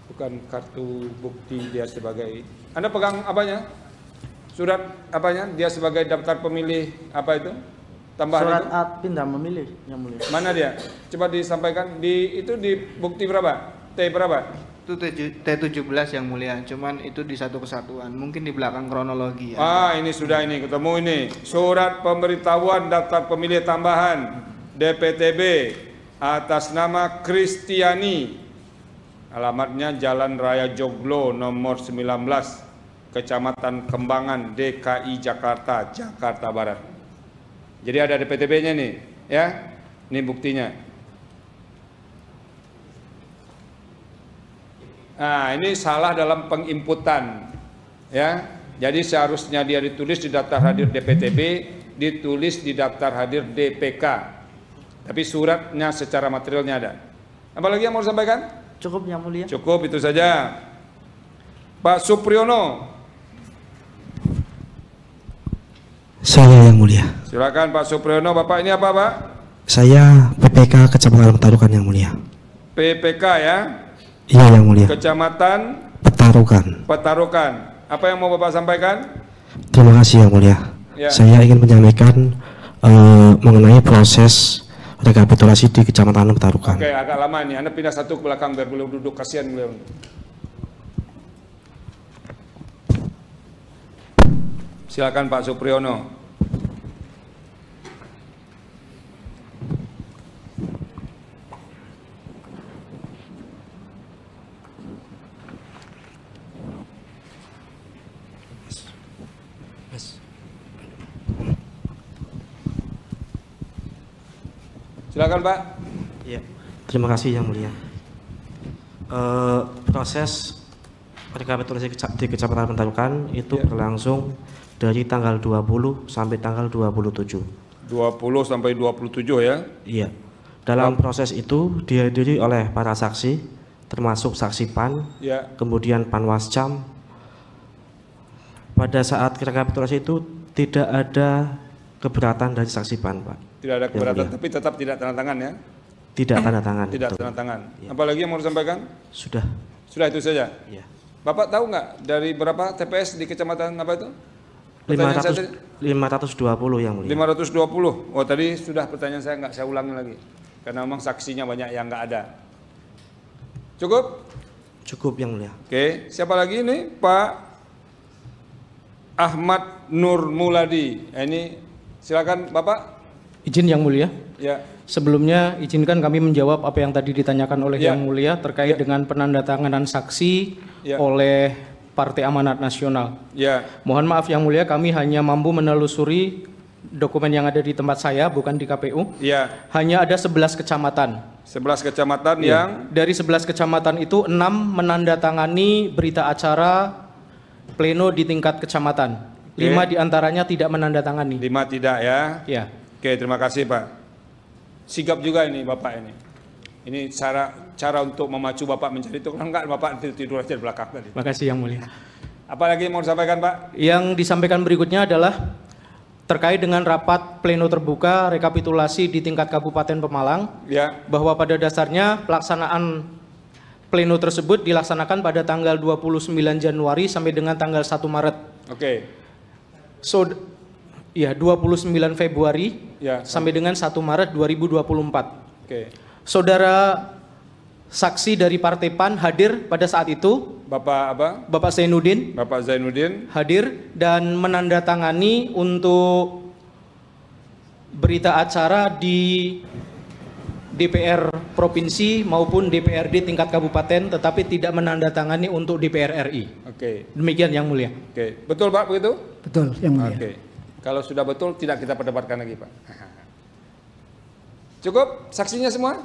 bukan kartu bukti dia sebagai. Anda pegang apanya? Surat apanya? Dia sebagai daftar pemilih apa itu? Tambahan surat itu? pindah memilih yang mulia. Mana dia? Coba disampaikan di bukti berapa? T berapa? Itu T17 yang mulia, cuman itu di satu kesatuan, mungkin di belakang kronologi ya. Ini sudah ini ketemu ini. Surat pemberitahuan daftar pemilih tambahan DPTB atas nama Kristiani. Alamatnya Jalan Raya Joglo nomor 19, Kecamatan Kembangan, DKI Jakarta, Jakarta Barat. Jadi ada DPTB-nya nih, ya. Ini buktinya. Nah, ini salah dalam penginputan, ya. Jadi seharusnya dia ditulis di daftar hadir DPTB, ditulis di daftar hadir DPK. Tapi suratnya secara materialnya ada. Apalagi yang mau disampaikan? Cukup yang mulia. Cukup itu saja. Pak Supriyono. Saya yang mulia. Silakan Pak Supriyono. Bapak ini apa Pak? Saya PPK Kecamatan Petarukan yang mulia. PPK ya? Iya yang mulia. Kecamatan Petarukan. Apa yang mau Bapak sampaikan? Terima kasih yang mulia. Ya. Saya ingin menyampaikan mengenai proses rekapitulasi di Kecamatan Petarukan. Oke, agak lama nih. Anda pindah satu ke belakang biar beliau duduk, kasihan beliau. Silakan Pak Supriyono. Silakan Pak. Iya. Terima kasih yang mulia. Proses rekapitulasi di Kecamatan Petarukan itu berlangsung dari tanggal 20 sampai tanggal 27. 20 sampai 27 ya? Iya. Dalam proses itu dihadiri oleh para saksi, termasuk saksi PAN, kemudian Panwascam. Pada saat rekapitulasi itu tidak ada keberatan dari saksi PAN, Pak. Tidak ada keberatan, tapi tetap tidak tanda tangan ya? Tidak tanda tangan. Tidak tanda tangan. Apalagi yang mau disampaikan? Sudah. Sudah itu saja? Iya. Bapak tahu nggak dari berapa TPS di kecamatan apa itu? 520 yang mulia. 520. Oh tadi sudah pertanyaan saya, nggak saya ulangi lagi. Karena memang saksinya banyak yang nggak ada. Cukup? Cukup yang mulia. Oke, siapa lagi ini? Pak Ahmad Nur Muladi. Ini silakan Bapak. Izin yang mulia. Ya. Sebelumnya izinkan kami menjawab apa yang tadi ditanyakan oleh Ya. Yang Mulia terkait dengan penandatanganan saksi oleh Partai Amanat Nasional. Ya. Mohon maaf Yang Mulia, kami hanya mampu menelusuri dokumen yang ada di tempat saya, bukan di KPU. Ya. Hanya ada 11 kecamatan. 11 kecamatan Ya. yang Dari 11 kecamatan itu 6 menandatangani berita acara pleno di tingkat kecamatan. 5 diantaranya tidak menandatangani. 5 tidak ya. Ya. Oke, terima kasih Pak. Sigap juga ini Bapak ini. Ini cara untuk memacu Bapak mencari itu. Enggak, Bapak tidur aja di belakang tadi. Terima kasih Yang Mulia. Apa lagi yang mau disampaikan Pak? Yang disampaikan berikutnya adalah terkait dengan rapat pleno terbuka rekapitulasi di tingkat Kabupaten Pemalang. Ya. Bahwa pada dasarnya pelaksanaan pleno tersebut dilaksanakan pada tanggal 29 Januari sampai dengan tanggal 1 Maret. Oke. Ya, 29 Februari ya, sampai dengan 1 Maret 2024. Oke. Saudara saksi dari Partai PAN hadir pada saat itu. Bapak apa? Bapak Zainuddin. Bapak Zainuddin hadir dan menandatangani untuk berita acara di DPR Provinsi maupun DPRD tingkat kabupaten, tetapi tidak menandatangani untuk DPR RI. Oke. Demikian Yang Mulia. Oke. Betul Pak begitu? Betul Yang Mulia. Oke. Kalau sudah betul tidak kita perdebatkan lagi Pak. Cukup saksinya semua?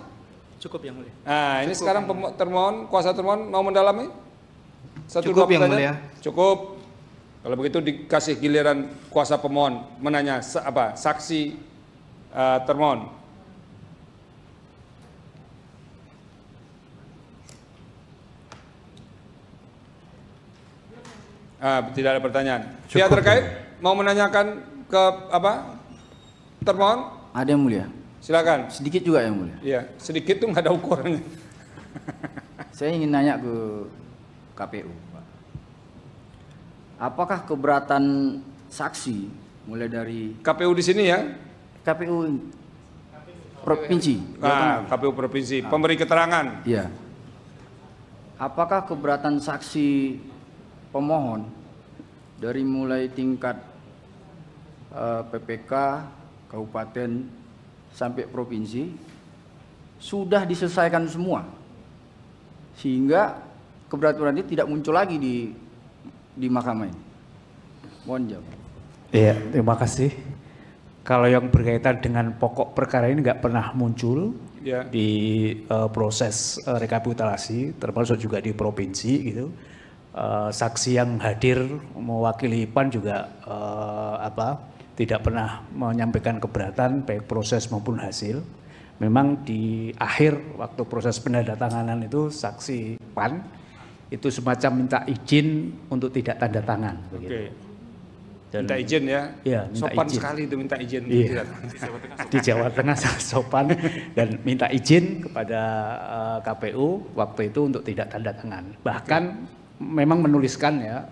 Cukup Yang Mulia. Nah ini sekarang termohon, kuasa termohon mau mendalami? Cukup Yang Mulia. Cukup. Kalau begitu dikasih giliran kuasa pemohon menanya saksi termohon. Tidak ada pertanyaan. Pihak terkait mau menanyakan ke apa? Termohon? Ada Yang Mulia. Silakan. Sedikit juga Yang Mulia. Iya, sedikit tuh nggak ada ukurannya. Saya ingin nanya ke KPU, Pak. Apakah keberatan saksi mulai dari KPU di sini ya? KPU Provinsi. KPU Provinsi, pemberi keterangan. Iya. Apakah keberatan saksi pemohon dari mulai tingkat PPK, kabupaten sampai provinsi sudah diselesaikan semua sehingga keberatan itu tidak muncul lagi di mahkamah ini? Mohon jawab. Iya, terima kasih. Kalau yang berkaitan dengan pokok perkara ini nggak pernah muncul di proses rekapitulasi, termasuk juga di provinsi gitu. Saksi yang hadir mewakili PAN juga tidak pernah menyampaikan keberatan baik proses maupun hasil. Memang di akhir waktu proses penandatanganan itu saksi PAN itu semacam minta izin untuk tidak tanda tangan. Oke. Minta izin ya? Iya, minta sopan izin. sekali itu minta izin. Iya. Di Jawa Tengah sangat sopan dan minta izin kepada KPU waktu itu untuk tidak tanda tangan. Bahkan memang menuliskan ya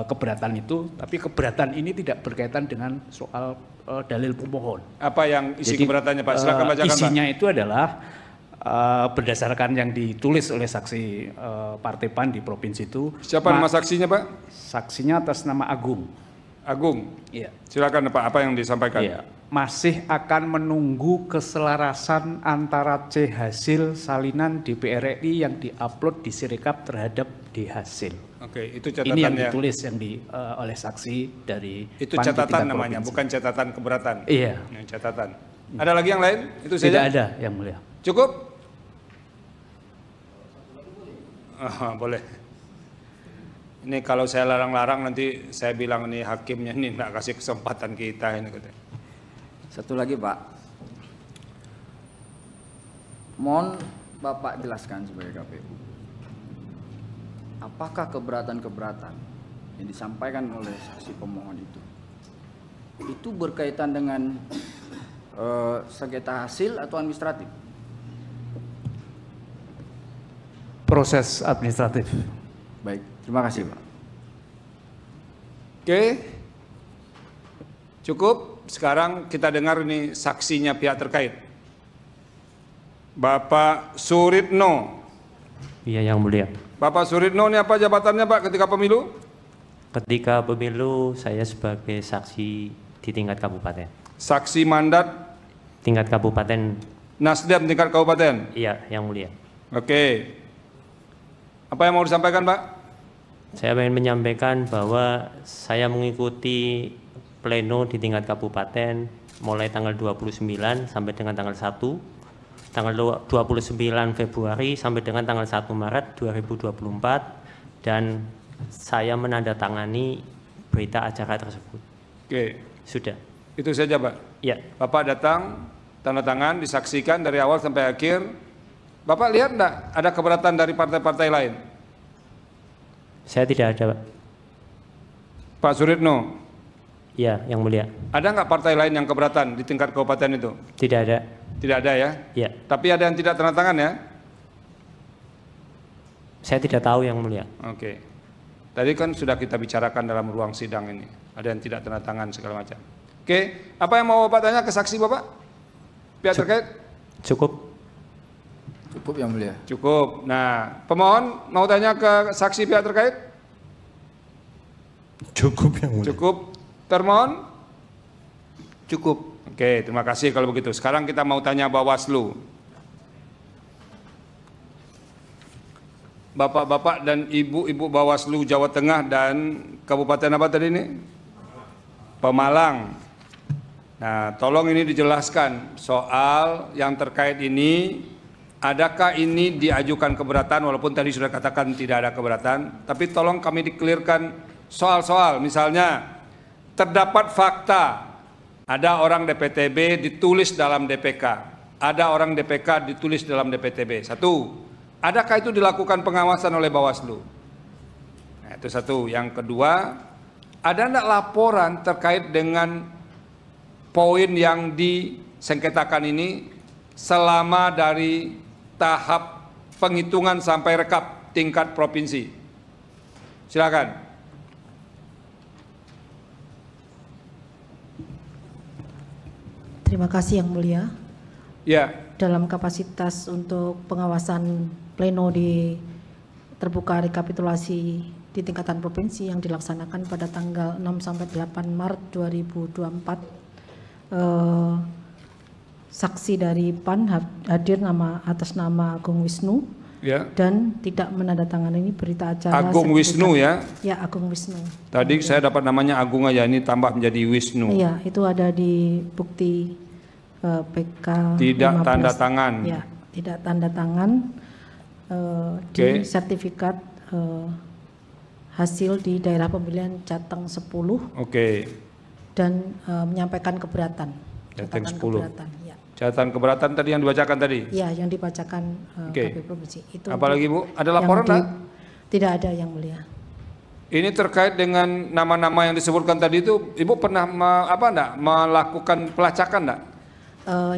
keberatan itu, tapi keberatan ini tidak berkaitan dengan soal dalil pemohon. Apa yang isi keberatannya Pak? Silakan bacakan isinya Pak. itu adalah berdasarkan yang ditulis oleh saksi Partai PAN di provinsi itu. Siapa nama saksinya Pak? Saksinya atas nama Agung. Agung. Iya. Silakan Pak, apa yang disampaikan? Iya. Masih akan menunggu keselarasan antara C hasil salinan DPR RI yang diupload di Sirekap terhadap D hasil. Oke, itu catatannya. Ini yang ditulis yang oleh saksi dari itu PAN catatan tingkat namanya, provinsi. bukan catatan keberatan. Iya. Yang catatan. Ada lagi yang lain? Itu saja. Tidak ada Yang Mulia. Cukup? Boleh. Ini kalau saya larang-larang nanti saya bilang nih hakimnya nih nggak kasih kesempatan kita ini katanya. Satu lagi Pak, mohon Bapak jelaskan sebagai KPU, apakah keberatan-keberatan yang disampaikan oleh saksi pemohon itu berkaitan dengan sengketa hasil atau administratif? Proses administratif. Baik, terima kasih Pak. Oke, cukup. Sekarang kita dengar ini saksinya pihak terkait. Bapak Suritno. Iya Yang Mulia. Bapak Suritno ini apa jabatannya Pak ketika pemilu? Ketika pemilu saya sebagai saksi di tingkat kabupaten. Saksi mandat tingkat kabupaten. Nasdem tingkat kabupaten? Iya, Yang Mulia. Oke. Apa yang mau disampaikan, Pak? Saya ingin menyampaikan bahwa saya mengikuti pleno di tingkat kabupaten mulai tanggal 29 sampai dengan tanggal 1, tanggal 29 Februari sampai dengan tanggal 1 Maret 2024, dan saya menandatangani berita acara tersebut. Oke. Sudah. Itu saja, Pak? Iya. Bapak datang, tanda tangan, disaksikan dari awal sampai akhir. Bapak lihat enggak ada keberatan dari partai-partai lain? Saya tidak ada, Pak. Pak Suritno? Iya, Yang Mulia. Ada nggak partai lain yang keberatan di tingkat kabupaten itu? Tidak ada. Tidak ada ya? Iya. Tapi ada yang tidak tanda tangan ya? Saya tidak tahu, Yang Mulia. Oke. Tadi kan sudah kita bicarakan dalam ruang sidang ini. Ada yang tidak tanda tangan segala macam. Oke. Apa yang mau Bapak tanya ke saksi Bapak? Pihak terkait? Cukup. Cukup Yang Mulia. Cukup. Nah, pemohon mau tanya ke saksi pihak terkait? Cukup Yang Mulia. Cukup. Termohon? Cukup. Oke, terima kasih kalau begitu. Sekarang kita mau tanya Bawaslu. Bapak-bapak dan ibu-ibu Bawaslu Jawa Tengah dan Kabupaten apa tadi ini? Pemalang. Nah, tolong ini dijelaskan soal yang terkait ini. Adakah ini diajukan keberatan, walaupun tadi sudah katakan tidak ada keberatan, tapi tolong kami dikelirkan soal-soal, misalnya terdapat fakta ada orang DPTB ditulis dalam DPK, ada orang DPK ditulis dalam DPTB. Satu, adakah itu dilakukan pengawasan oleh Bawaslu? Nah, itu satu. Yang kedua, ada enggak laporan terkait dengan poin yang disengketakan ini selama dari tahap penghitungan sampai rekap tingkat provinsi? Silakan. Terima kasih Yang Mulia. Ya. Dalam kapasitas untuk pengawasan pleno di terbuka rekapitulasi di tingkatan provinsi yang dilaksanakan pada tanggal 6 sampai 8 Maret 2024, saksi dari PAN hadir atas nama Agung Wisnu, ya, dan tidak menandatangani berita acara. Agung Wisnu ya? Ya, Agung Wisnu. Tadi saya dapat namanya Agung aja, ini tambah menjadi Wisnu. Iya, itu ada di bukti PK. Tidak 15. tanda tangan. Ya, tidak tanda tangan di sertifikat hasil di daerah pemilihan Jateng 10. Oke. Dan menyampaikan keberatan. Jateng 10. Keberatan, ya. Catatan keberatan tadi yang dibacakan tadi? Iya, yang dibacakan KPU Provinsi. Itu apalagi Bu? Ada laporan enggak? Tidak ada Yang Mulia. Ini terkait dengan nama-nama yang disebutkan tadi itu, Ibu pernah melakukan pelacakan enggak?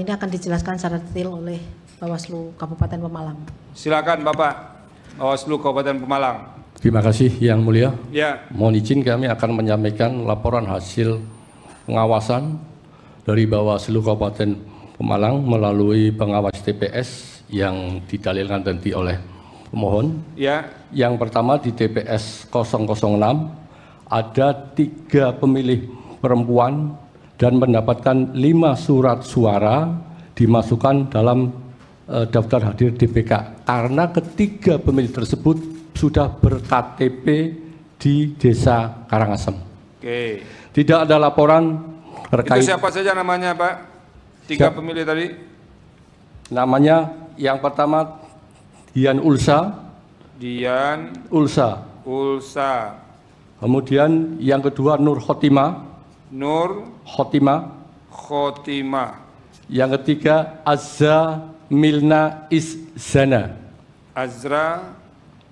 Ini akan dijelaskan secara detail oleh Bawaslu Kabupaten Pemalang. Silakan Bapak, Bawaslu Kabupaten Pemalang. Terima kasih Yang Mulia. Ya. Mohon izin kami akan menyampaikan laporan hasil pengawasan dari Bawaslu Kabupaten Pemalang melalui pengawas TPS yang didalilkan nanti oleh pemohon. Ya. Yang pertama di TPS 006 ada 3 pemilih perempuan dan mendapatkan 5 surat suara dimasukkan dalam daftar hadir DPK karena ketiga pemilih tersebut sudah ber-KTP di Desa Karangasem. Oke. Tidak ada laporan terkait. Itu siapa saja namanya Pak? 3 pemilih tadi? Namanya yang pertama Dian Ulsa. Dian Ulsa. Ulsa. Kemudian yang kedua Nur Khotimah. Nur Khotimah. Khotimah. Yang ketiga Azza Milna Izzana. Azra.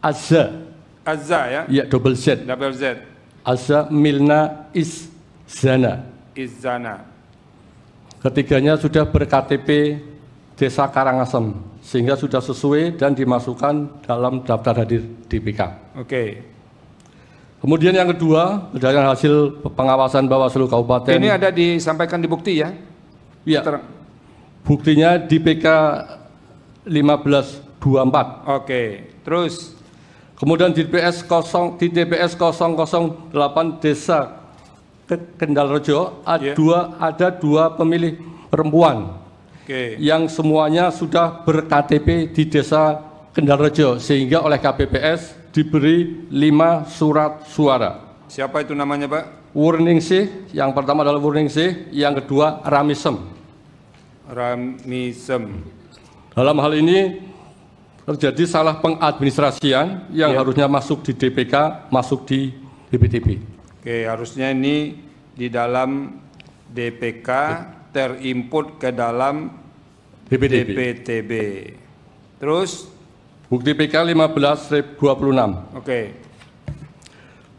Azza. Azza ya? Ya, double Z. Double Z. Azza Milna Izzana. Izzana. Ketiganya sudah ber-KTP Desa Karangasem sehingga sudah sesuai dan dimasukkan dalam daftar hadir DPK. Oke. Kemudian yang kedua, berdasarkan hasil pengawasan Bawaslu Kabupaten. Ini ada disampaikan di bukti ya? Iya. Buktinya di PK 1524. Oke. Terus kemudian di TPS 008 Desa Kendal Rejo ada 2 pemilih perempuan yang semuanya sudah ber-KTP di Desa Kendalrejo sehingga oleh KPPS diberi 5 surat suara. Siapa itu namanya, Pak? Wurningsih, yang pertama adalah Wurningsih, yang kedua Ramisem. Ramisem. Dalam hal ini terjadi salah pengadministrasian yang harusnya masuk di DPK, masuk di DPTB. Oke, harusnya ini di dalam DPK terinput ke dalam DPTB. Terus? Bukti PK 15/26. Oke.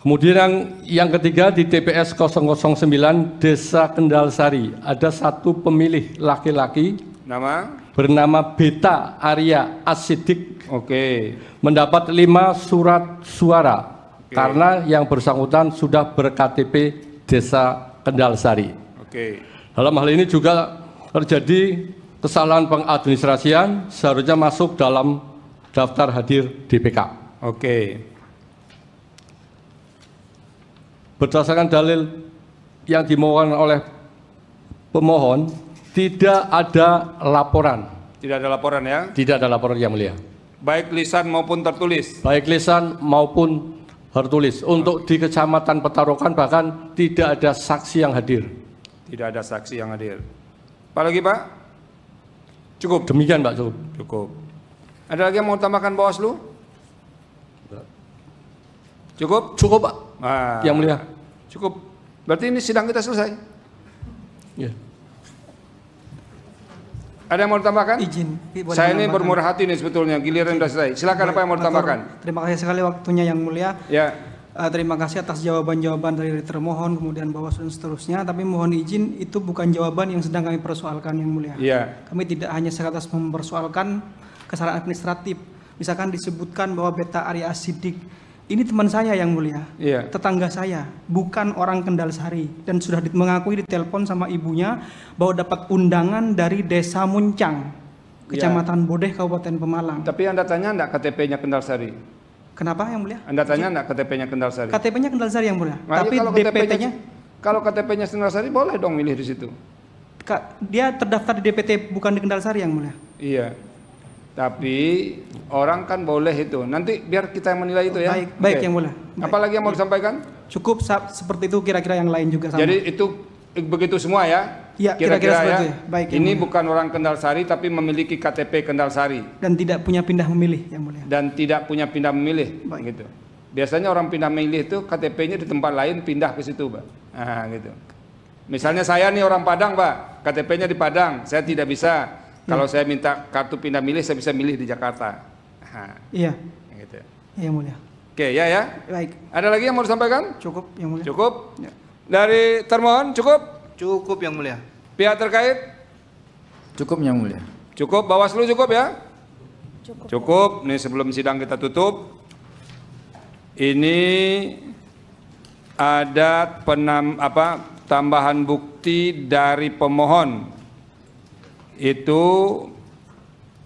Kemudian yang ketiga di TPS 009 Desa Kendalsari ada satu pemilih laki-laki nama bernama Beta Arya Asidik. Oke. Mendapat 5 surat suara karena yang bersangkutan sudah ber-KTP Desa Kendalsari. Oke. Dalam hal ini juga terjadi kesalahan pengadministrasian, seharusnya masuk dalam daftar hadir DPK. Oke. Berdasarkan dalil yang dimohon oleh pemohon, tidak ada laporan. Tidak ada laporan ya? Tidak ada laporan, Yang Mulia. Baik lisan maupun tertulis. Baik lisan maupun tertulis. Untuk di Kecamatan Petarukan bahkan tidak ada saksi yang hadir. Tidak ada saksi yang hadir. Apa lagi, Pak? Cukup? Demikian, Pak, cukup. Cukup. Ada lagi yang mau tambahkan Bawaslu? Cukup? Cukup, Pak. Nah, Yang Mulia. Cukup. Berarti ini sidang kita selesai? Ya. Ada yang mau ditambahkan? Izin. Saya ini bermurah hati nih sebetulnya, giliran sudah selesai. Silakan, apa yang mau ditambahkan? Terima kasih sekali waktunya Yang Mulia. Ya. Terima kasih atas jawaban-jawaban dari termohon, kemudian Bawaslu dan seterusnya. Tapi mohon izin, itu bukan jawaban yang sedang kami persoalkan, Yang Mulia. Iya. Kami tidak hanya sebatas mempersoalkan kesalahan administratif. Misalkan disebutkan bahwa Beta Arya Asidik ini teman saya, Yang Mulia, tetangga saya, bukan orang Kendalsari, dan sudah mengakui di telepon sama ibunya bahwa dapat undangan dari Desa Muncang, Kecamatan Bodeh, Kabupaten Pemalang. Tapi Anda tanya enggak KTP-nya Kendalsari? Kenapa, Yang Mulia? Anda tanya enggak KTP-nya Kendalsari? KTP-nya Kendalsari, Yang Mulia. Nah, tapi kalau DPT-nya, kalau KTP-nya Kendalsari boleh dong milih di situ. Dia terdaftar di DPT bukan di Kendalsari, Yang Mulia. Iya. Tapi orang kan boleh itu. Nanti biar kita yang menilai itu ya. Baik, Yang Mulia. Apalagi yang mau disampaikan? Cukup seperti itu, kira-kira yang lain juga sama. Jadi itu begitu semua ya? Iya, kira-kira seperti itu. Baik, Yang ini Mulia. bukan orang Kendalsari tapi memiliki KTP Kendalsari. Dan tidak punya pindah memilih, Yang Mulia. Dan tidak punya pindah memilih. Gitu. Biasanya orang pindah memilih itu KTP-nya di tempat lain pindah ke situ, Pak. Nah, gitu. Misalnya saya nih orang Padang, Pak. KTP-nya di Padang. Saya tidak bisa. Kalau saya minta kartu pindah milih, saya bisa milih di Jakarta. Nah, iya. Gitu. Yang Mulia. Oke, ya. Baik. Ada lagi yang mau disampaikan? Cukup, Yang Mulia. Cukup? Ya. Dari termohon, cukup? Cukup, Yang Mulia. Pihak terkait? Cukup, Yang Mulia. Cukup, Bawaslu cukup ya? Cukup. Nih sebelum sidang kita tutup, ini ada tambahan bukti dari pemohon. Itu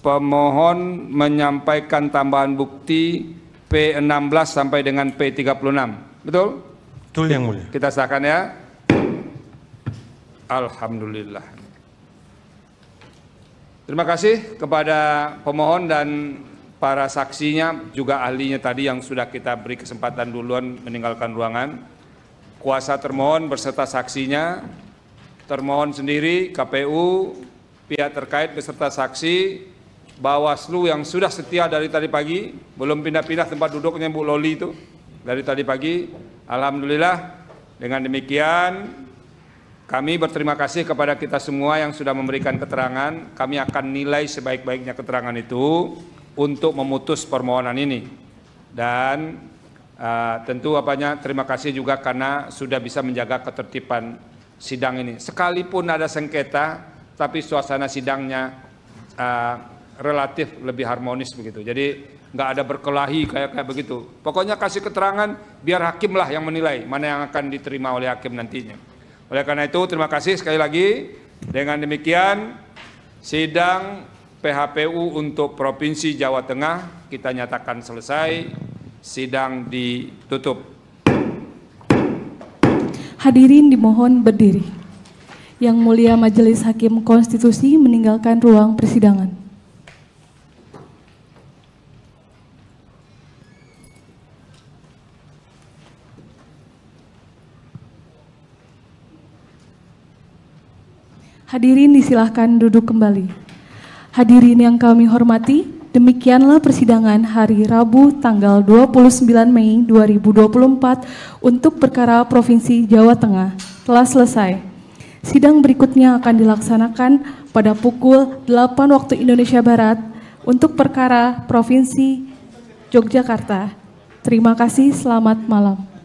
pemohon menyampaikan tambahan bukti P16 sampai dengan P36. Betul? Betul, Yang Mulia. Kita sahkan ya. Alhamdulillah. Terima kasih kepada pemohon dan para saksinya, juga ahlinya tadi yang sudah kita beri kesempatan duluan meninggalkan ruangan. Kuasa termohon beserta saksinya, termohon sendiri, KPU, pihak terkait beserta saksi, Bawaslu yang sudah setia dari tadi pagi, belum pindah-pindah tempat duduknya Bu Loli itu dari tadi pagi. Alhamdulillah, dengan demikian kami berterima kasih kepada kita semua yang sudah memberikan keterangan. Kami akan nilai sebaik-baiknya keterangan itu untuk memutus permohonan ini. Dan tentu terima kasih juga karena sudah bisa menjaga ketertiban sidang ini. Sekalipun ada sengketa, tapi suasana sidangnya relatif lebih harmonis begitu. Jadi nggak ada berkelahi kayak begitu. Pokoknya kasih keterangan biar hakim lah yang menilai mana yang akan diterima oleh hakim nantinya. Oleh karena itu terima kasih sekali lagi. Dengan demikian sidang PHPU untuk Provinsi Jawa Tengah kita nyatakan selesai. Sidang ditutup. Hadirin dimohon berdiri. Yang Mulia Majelis Hakim Konstitusi meninggalkan ruang persidangan. Hadirin disilahkan duduk kembali. Hadirin yang kami hormati, demikianlah persidangan hari Rabu tanggal 29 Mei 2024 untuk perkara Provinsi Jawa Tengah telah selesai. Sidang berikutnya akan dilaksanakan pada pukul 8 waktu Indonesia Barat untuk perkara Provinsi Yogyakarta. Terima kasih, selamat malam.